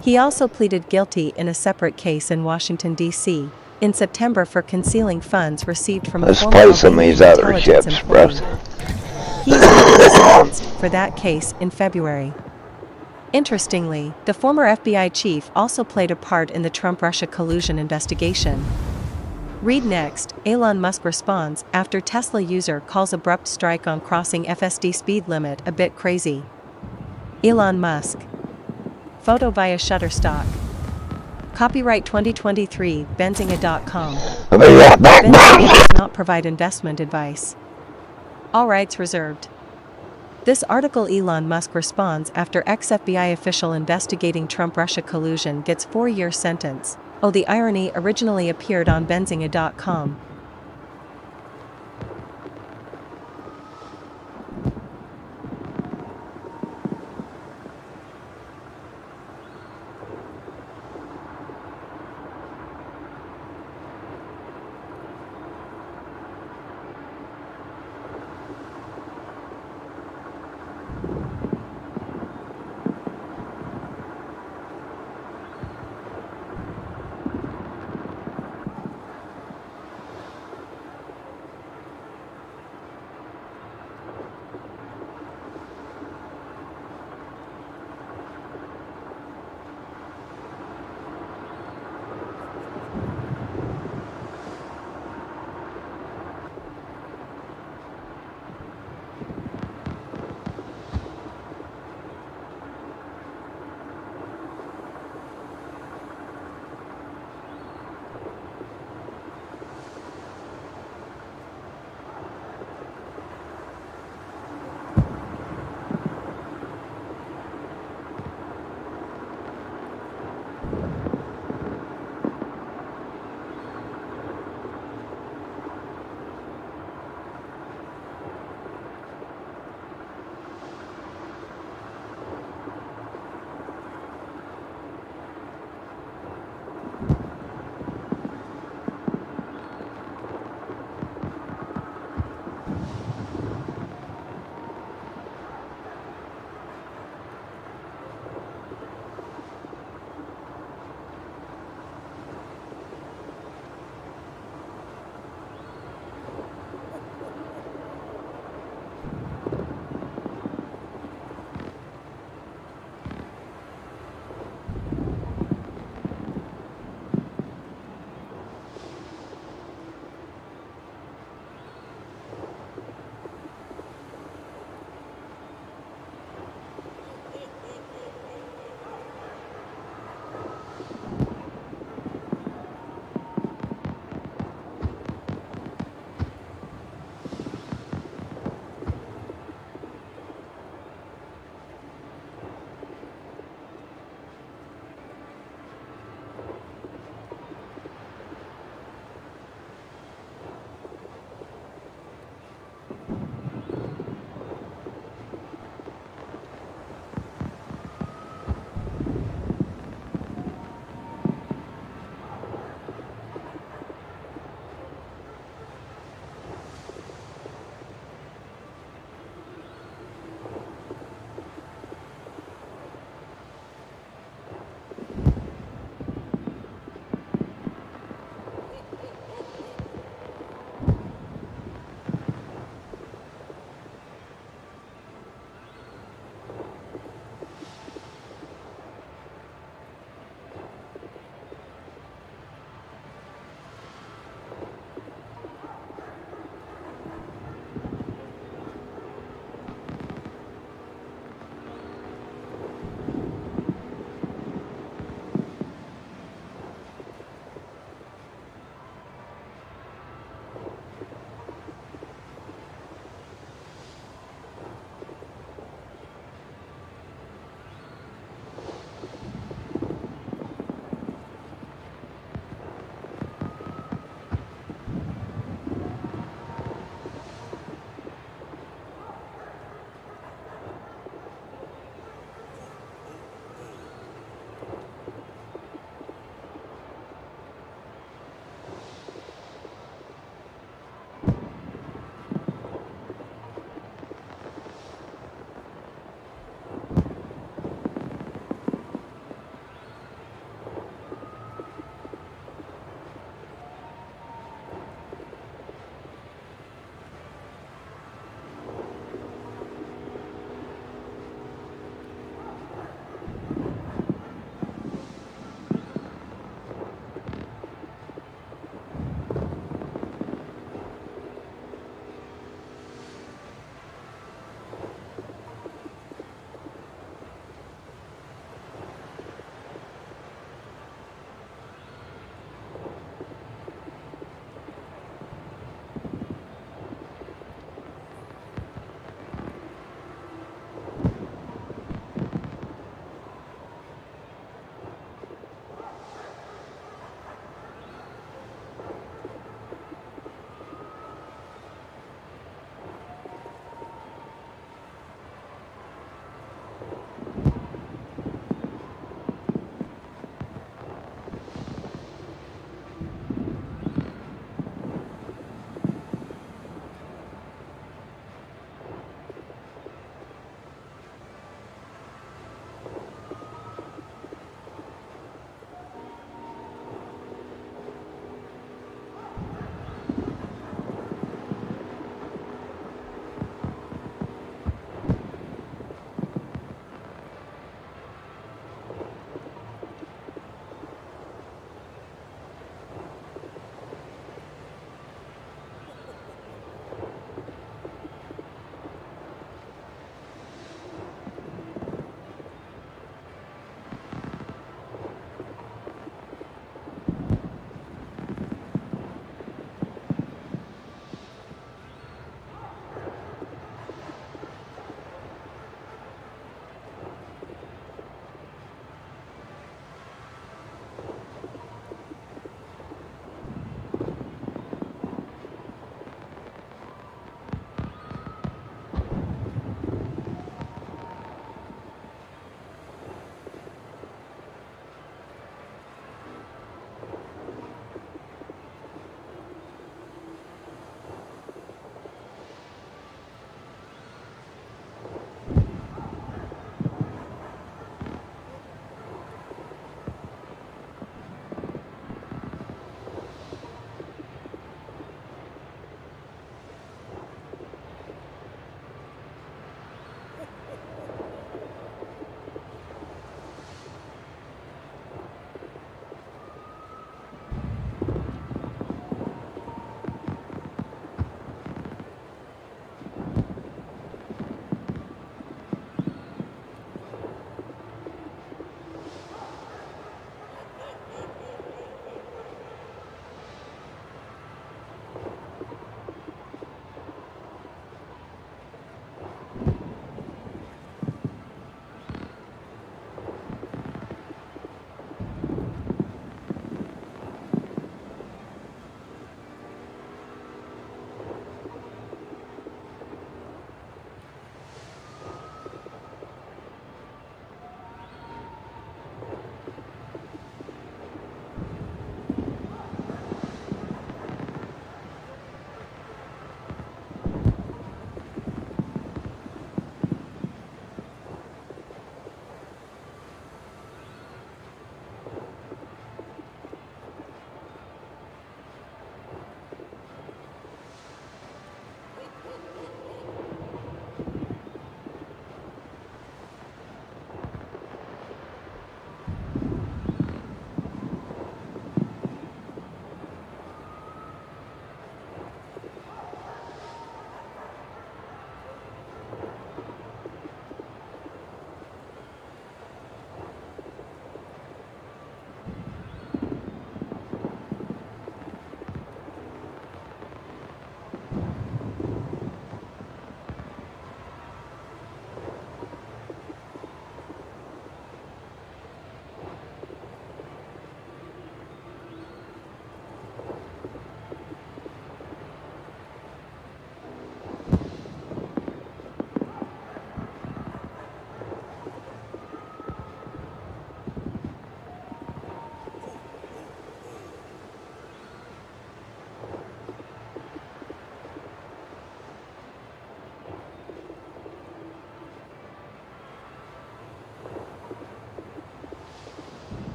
He also pleaded guilty in a separate case in Washington, D.C., in September for concealing funds received from a Let's former play some of these Albanian other intelligence ships, bro. employee. He is going to be sentenced for that case in February. Interestingly, the former FBI chief also played a part in the Trump-Russia collusion investigation. Read next, Elon Musk responds after Tesla user calls abrupt strike on crossing FSD speed limit a bit crazy. Elon Musk. Photo via Shutterstock. Copyright 2023, Benzinga.com. Benzinga does not provide investment advice. All rights reserved. This article Elon Musk responds after ex-FBI official investigating Trump-Russia collusion gets 4-year sentence. Oh, the irony originally appeared on Benzinga.com.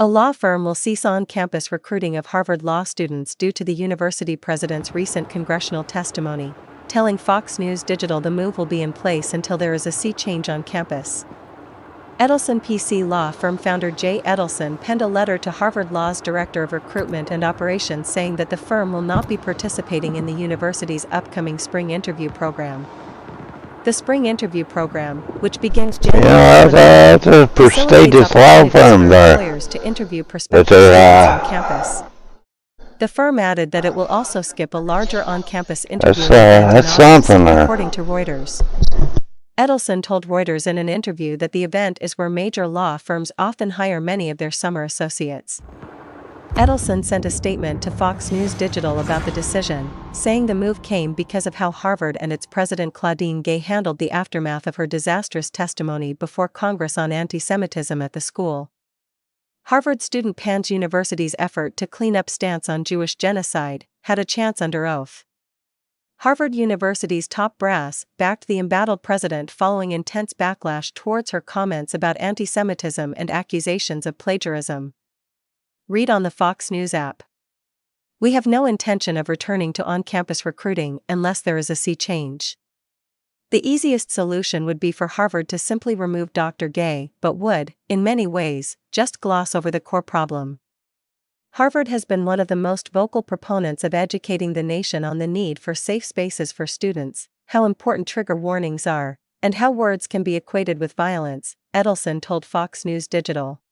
A law firm will cease on-campus recruiting of Harvard law students due to the university president's recent congressional testimony, telling Fox News Digital the move will be in place until there is a sea change on campus. Edelson PC law firm founder Jay Edelson penned a letter to Harvard Law's Director of Recruitment and Operations saying that the firm will not be participating in the university's upcoming spring interview program. The spring interview program, which begins January, that's a prestigious law firm there. Employers to interview prospective students on campus. The firm added that it will also skip a larger on-campus interview event in August, according to Reuters. Edelson told Reuters in an interview that the event is where major law firms often hire many of their summer associates. Edelson sent a statement to Fox News Digital about the decision, saying the move came because of how Harvard and its president Claudine Gay handled the aftermath of her disastrous testimony before Congress on anti-Semitism at the school. Harvard student pans university's effort to clean up stance on Jewish genocide, had a chance under oath. Harvard University's top brass backed the embattled president following intense backlash towards her comments about anti-Semitism and accusations of plagiarism. Read on the Fox News app. We have no intention of returning to on-campus recruiting unless there is a sea change. The easiest solution would be for Harvard to simply remove Dr. Gay, but would, in many ways, just gloss over the core problem. Harvard has been one of the most vocal proponents of educating the nation on the need for safe spaces for students, how important trigger warnings are, and how words can be equated with violence, Edelson told Fox News Digital.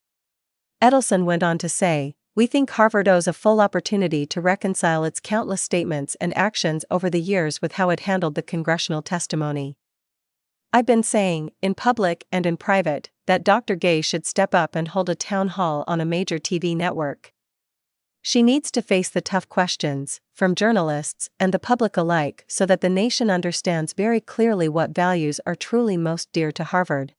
Edelson went on to say, "We think Harvard owes a full opportunity to reconcile its countless statements and actions over the years with how it handled the congressional testimony. I've been saying, in public and in private, that Dr. Gay should step up and hold a town hall on a major TV network. She needs to face the tough questions, from journalists and the public alike, so that the nation understands very clearly what values are truly most dear to Harvard."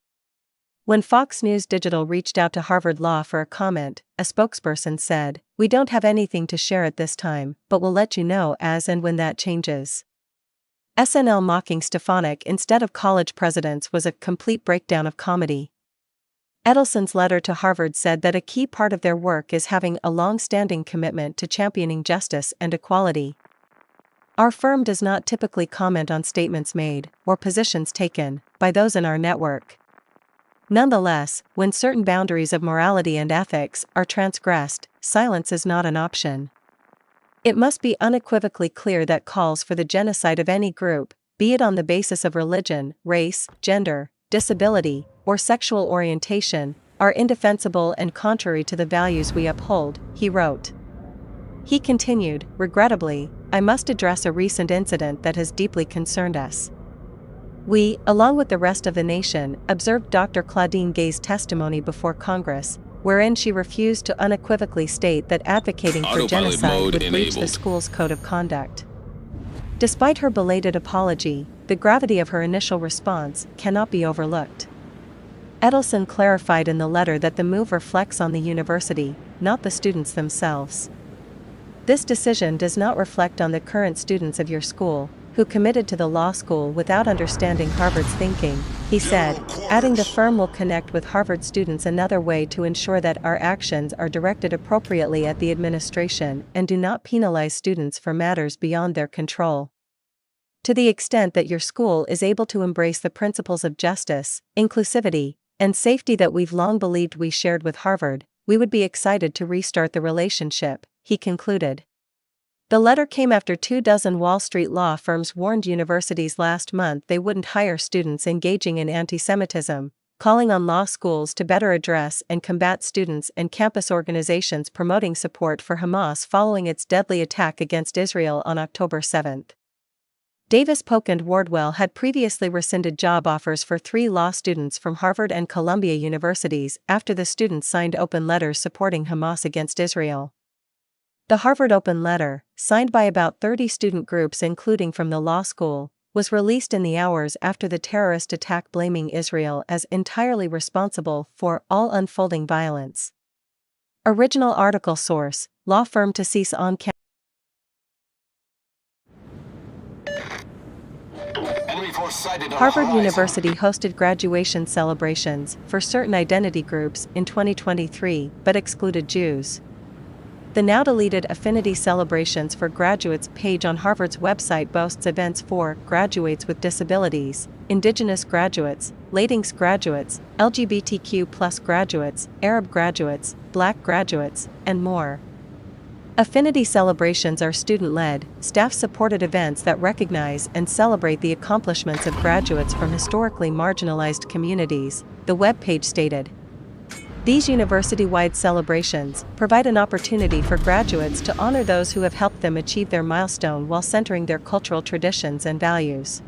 When Fox News Digital reached out to Harvard Law for a comment, a spokesperson said, "We don't have anything to share at this time, but we'll let you know as and when that changes." SNL mocking Stefanik instead of college presidents was a complete breakdown of comedy. Edelson's letter to Harvard said that a key part of their work is having a long-standing commitment to championing justice and equality. "Our firm does not typically comment on statements made, or positions taken, by those in our network. Nonetheless, when certain boundaries of morality and ethics are transgressed, silence is not an option. It must be unequivocally clear that calls for the genocide of any group, be it on the basis of religion, race, gender, disability, or sexual orientation, are indefensible and contrary to the values we uphold," he wrote. He continued, "Regrettably, I must address a recent incident that has deeply concerned us. We, along with the rest of the nation, observed Dr. Claudine Gay's testimony before Congress, wherein she refused to unequivocally state that advocating for genocide would breach the school's code of conduct. Despite her belated apology, the gravity of her initial response cannot be overlooked." Edelson clarified in the letter that the move reflects on the university, not the students themselves. "This decision does not reflect on the current students of your school, who committed to the law school without understanding Harvard's thinking," he said, adding the firm will connect with Harvard students another way to ensure that our actions are directed appropriately at the administration and do not penalize students for matters beyond their control. "To the extent that your school is able to embrace the principles of justice, inclusivity, and safety that we've long believed we shared with Harvard, we would be excited to restart the relationship," he concluded. The letter came after 24 Wall Street law firms warned universities last month they wouldn't hire students engaging in anti-Semitism, calling on law schools to better address and combat students and campus organizations promoting support for Hamas following its deadly attack against Israel on October 7. Davis Polk and Wardwell had previously rescinded job offers for 3 law students from Harvard and Columbia universities after the students signed open letters supporting Hamas against Israel. The Harvard Open Letter, signed by about 30 student groups including from the law school, was released in the hours after the terrorist attack, blaming Israel as entirely responsible for all unfolding violence. Original article source: law firm to cease on-campus. Enemy force Force sighted on Harvard the horizon. University hosted graduation celebrations for certain identity groups in 2023 but excluded Jews. The now-deleted Affinity Celebrations for Graduates page on Harvard's website boasts events for graduates with disabilities, Indigenous graduates, Latinx graduates, LGBTQ+ graduates, Arab graduates, Black graduates, and more. Affinity celebrations are student-led, staff-supported events that recognize and celebrate the accomplishments of graduates from historically marginalized communities, the webpage stated. These university-wide celebrations provide an opportunity for graduates to honor those who have helped them achieve their milestone while centering their cultural traditions and values.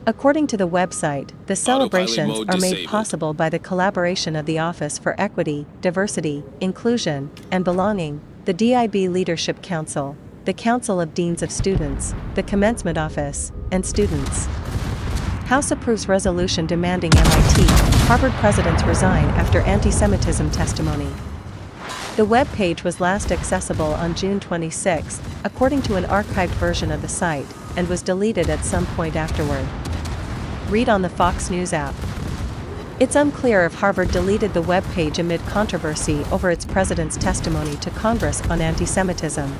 According to the website, the celebrations are made possible by the collaboration of the Office for Equity, Diversity, Inclusion, and Belonging, the DIB Leadership Council, the Council of Deans of Students, the Commencement Office, and students. House approves resolution demanding MIT, Harvard presidents resign after anti-Semitism testimony. The web page was last accessible on June 26, according to an archived version of the site, and was deleted at some point afterward. Read on the Fox News app. It's unclear if Harvard deleted the web page amid controversy over its president's testimony to Congress on anti-Semitism.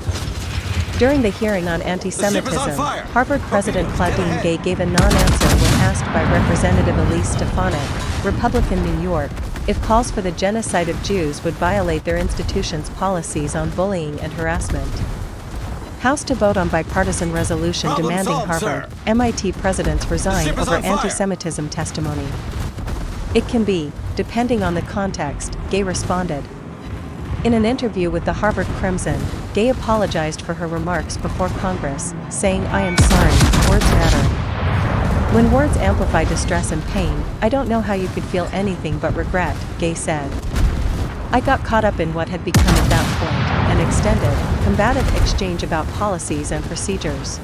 During the hearing on anti-Semitism, Harvard President Claudine Gay gave a non-answer when asked by Representative Elise Stefanik, Republican New York, if calls for the genocide of Jews would violate their institution's policies on bullying and harassment. House to vote on bipartisan resolution demanding Harvard, MIT presidents resign over anti-Semitism testimony. It can be, depending on the context, Gay responded. In an interview with the Harvard Crimson, Gay apologized for her remarks before Congress, saying, "I am sorry, words matter. When words amplify distress and pain, I don't know how you could feel anything but regret," Gay said. "I got caught up in what had become at that point an extended, combative exchange about policies and procedures.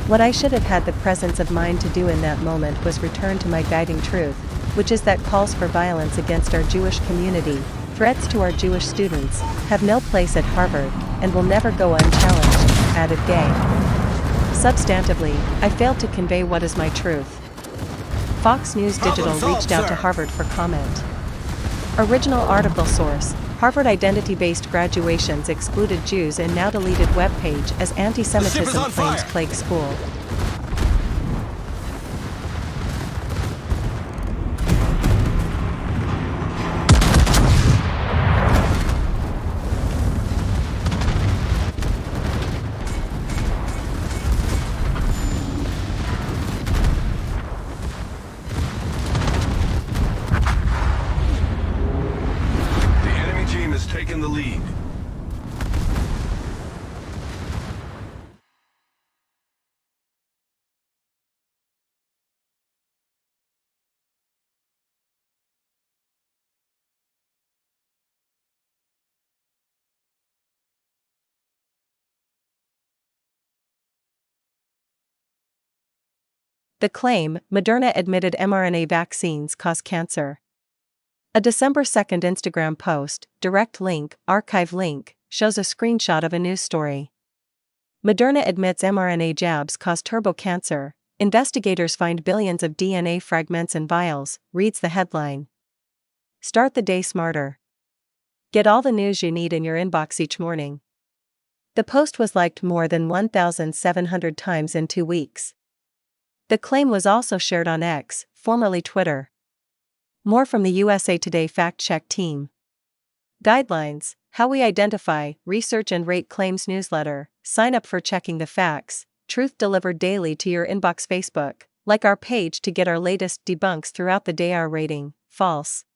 What I should have had the presence of mind to do in that moment was return to my guiding truth, which is that calls for violence against our Jewish community, threats to our Jewish students, have no place at Harvard, and will never go unchallenged," added Gay. "Substantively, I failed to convey what is my truth." Fox News Digital reached out to Harvard for comment. Original article source: Harvard identity-based graduations excluded Jews in now deleted webpage as anti-Semitism claims plague school. Taking the lead. The claim, Moderna admitted mRNA vaccines cause cancer. A December 2 Instagram post, direct link, archive link, shows a screenshot of a news story. Moderna admits mRNA jabs cause turbo cancer. Investigators find billions of DNA fragments in vials, reads the headline. Start the day smarter. Get all the news you need in your inbox each morning. The post was liked more than 1,700 times in 2 weeks. The claim was also shared on X, formerly Twitter. More from the USA Today fact-check team. Guidelines: How we identify, research and rate claims newsletter. Sign up for checking the facts. Truth delivered daily to your inbox. Facebook. Like our page to get our latest debunks throughout the day. Our rating: false.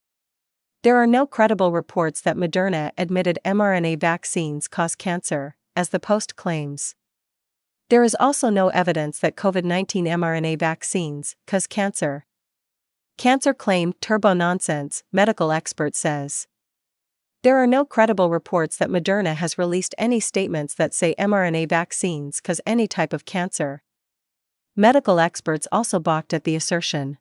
There are no credible reports that Moderna admitted mRNA vaccines cause cancer, as the post claims. There is also no evidence that COVID-19 mRNA vaccines cause cancer. Cancer claim turbo nonsense, medical expert says. There are no credible reports that Moderna has released any statements that say mRNA vaccines cause any type of cancer. Medical experts also balked at the assertion.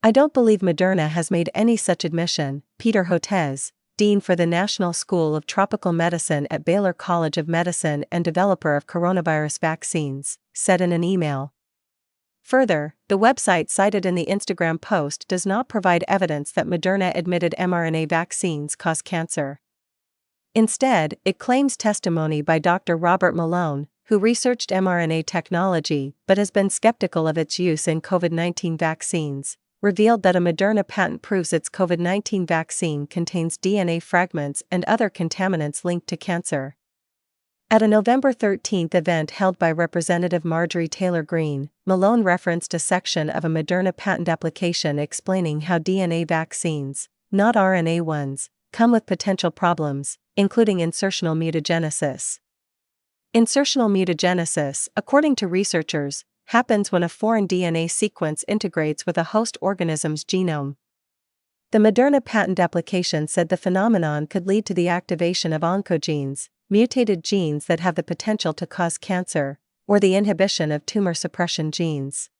I don't believe Moderna has made any such admission, Peter Hotez, Dean for the National School of Tropical Medicine at Baylor College of Medicine and developer of coronavirus vaccines, said in an email. Further, the website cited in the Instagram post does not provide evidence that Moderna admitted mRNA vaccines cause cancer. Instead, it claims testimony by Dr. Robert Malone, who researched mRNA technology but has been skeptical of its use in COVID-19 vaccines, revealed that a Moderna patent proves its COVID-19 vaccine contains DNA fragments and other contaminants linked to cancer. At a November 13 event held by Representative Marjorie Taylor Greene, Malone referenced a section of a Moderna patent application explaining how DNA vaccines, not RNA ones, come with potential problems, including insertional mutagenesis. Insertional mutagenesis, according to researchers, happens when a foreign DNA sequence integrates with a host organism's genome. The Moderna patent application said the phenomenon could lead to the activation of oncogenes, mutated genes that have the potential to cause cancer, or the inhibition of tumor suppression genes.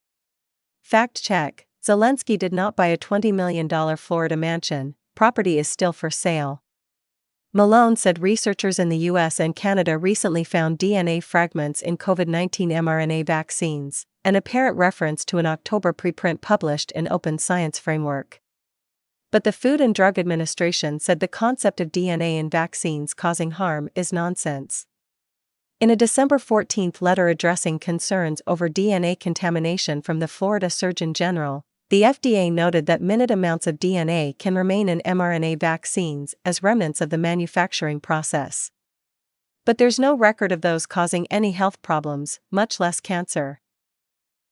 Fact check: Zelensky did not buy a $20 million Florida mansion, property is still for sale. Malone said researchers in the US and Canada recently found DNA fragments in COVID-19 mRNA vaccines, an apparent reference to an October preprint published in Open Science Framework. But the Food and Drug Administration said the concept of DNA in vaccines causing harm is nonsense. In a December 14 letter addressing concerns over DNA contamination from the Florida Surgeon General, the FDA noted that minute amounts of DNA can remain in mRNA vaccines as remnants of the manufacturing process. But there's no record of those causing any health problems, much less cancer.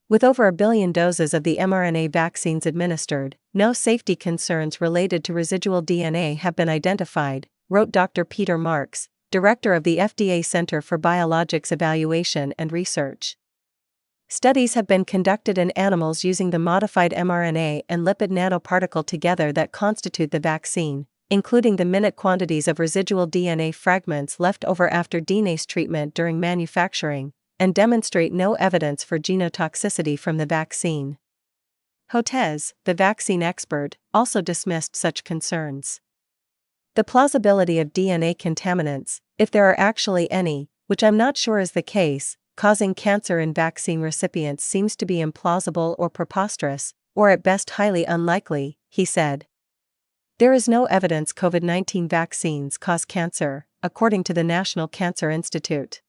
With over 1 billion doses of the mRNA vaccines administered, no safety concerns related to residual DNA have been identified, wrote Dr. Peter Marks, director of the FDA Center for Biologics Evaluation and Research. Studies have been conducted in animals using the modified mRNA and lipid nanoparticle together that constitute the vaccine, including the minute quantities of residual DNA fragments left over after DNase treatment during manufacturing, and demonstrate no evidence for genotoxicity from the vaccine. Hotez, the vaccine expert, also dismissed such concerns. The plausibility of DNA contaminants, if there are actually any, which I'm not sure is the case, causing cancer in vaccine recipients seems to be implausible or preposterous, or at best highly unlikely, he said. There is no evidence COVID-19 vaccines cause cancer, according to the National Cancer Institute.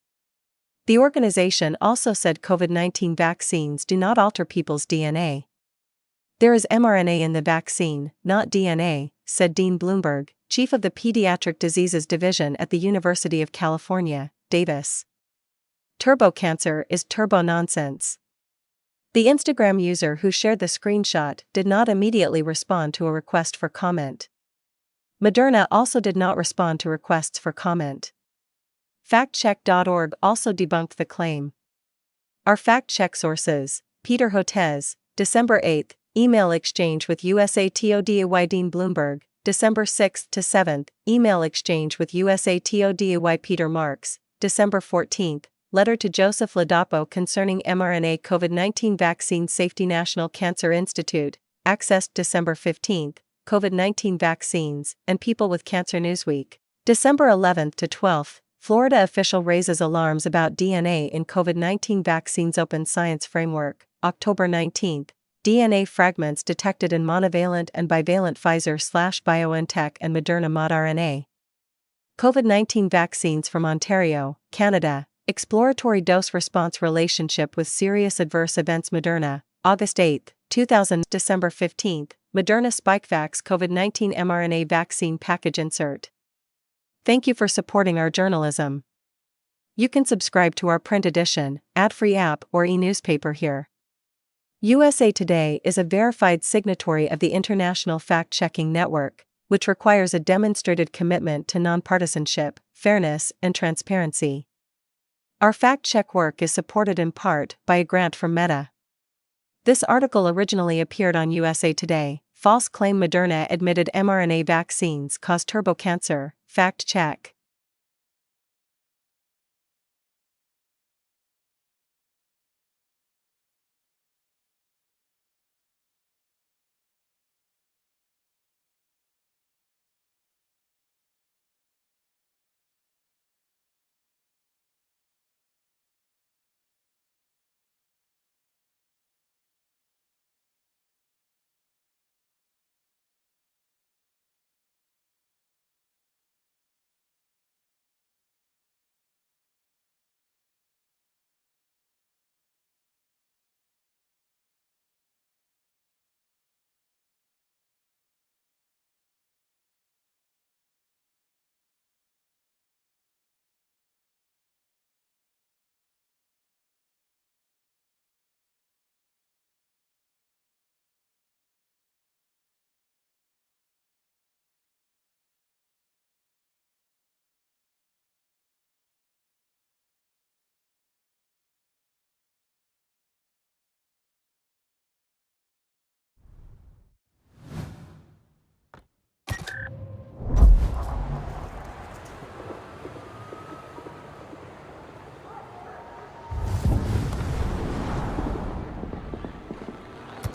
The organization also said COVID-19 vaccines do not alter people's DNA. There is mRNA in the vaccine, not DNA, said Dean Bloomberg, chief of the Pediatric Diseases Division at the University of California, Davis. Turbo cancer is turbo nonsense. The Instagram user who shared the screenshot did not immediately respond to a request for comment. Moderna also did not respond to requests for comment. FactCheck.org also debunked the claim. Our fact-check sources: Peter Hotez, December 8, email exchange with USATODAY Dean Bloomberg, December 6 to 7, email exchange with USATODAY Peter Marks, December 14, letter to Joseph Ladapo concerning mRNA COVID-19 vaccine safety National Cancer Institute, accessed December 15, COVID-19 vaccines and people with cancer Newsweek, December 11 to 12. Florida official raises alarms about DNA in COVID-19 vaccines Open Science Framework, October 19. DNA fragments detected in monovalent and bivalent Pfizer/BioNTech and Moderna modRNA. COVID-19 vaccines from Ontario, Canada. Exploratory dose-response relationship with serious adverse events Moderna, August 8, 2000, December 15. Moderna Spikevax COVID-19 mRNA vaccine package insert. Thank you for supporting our journalism. You can subscribe to our print edition, ad-free app or e-newspaper here. USA Today is a verified signatory of the International Fact-Checking Network, which requires a demonstrated commitment to nonpartisanship, fairness, and transparency. Our fact-check work is supported in part by a grant from Meta. This article originally appeared on USA Today. False claim Moderna admitted mRNA vaccines cause turbo cancer. Fact check.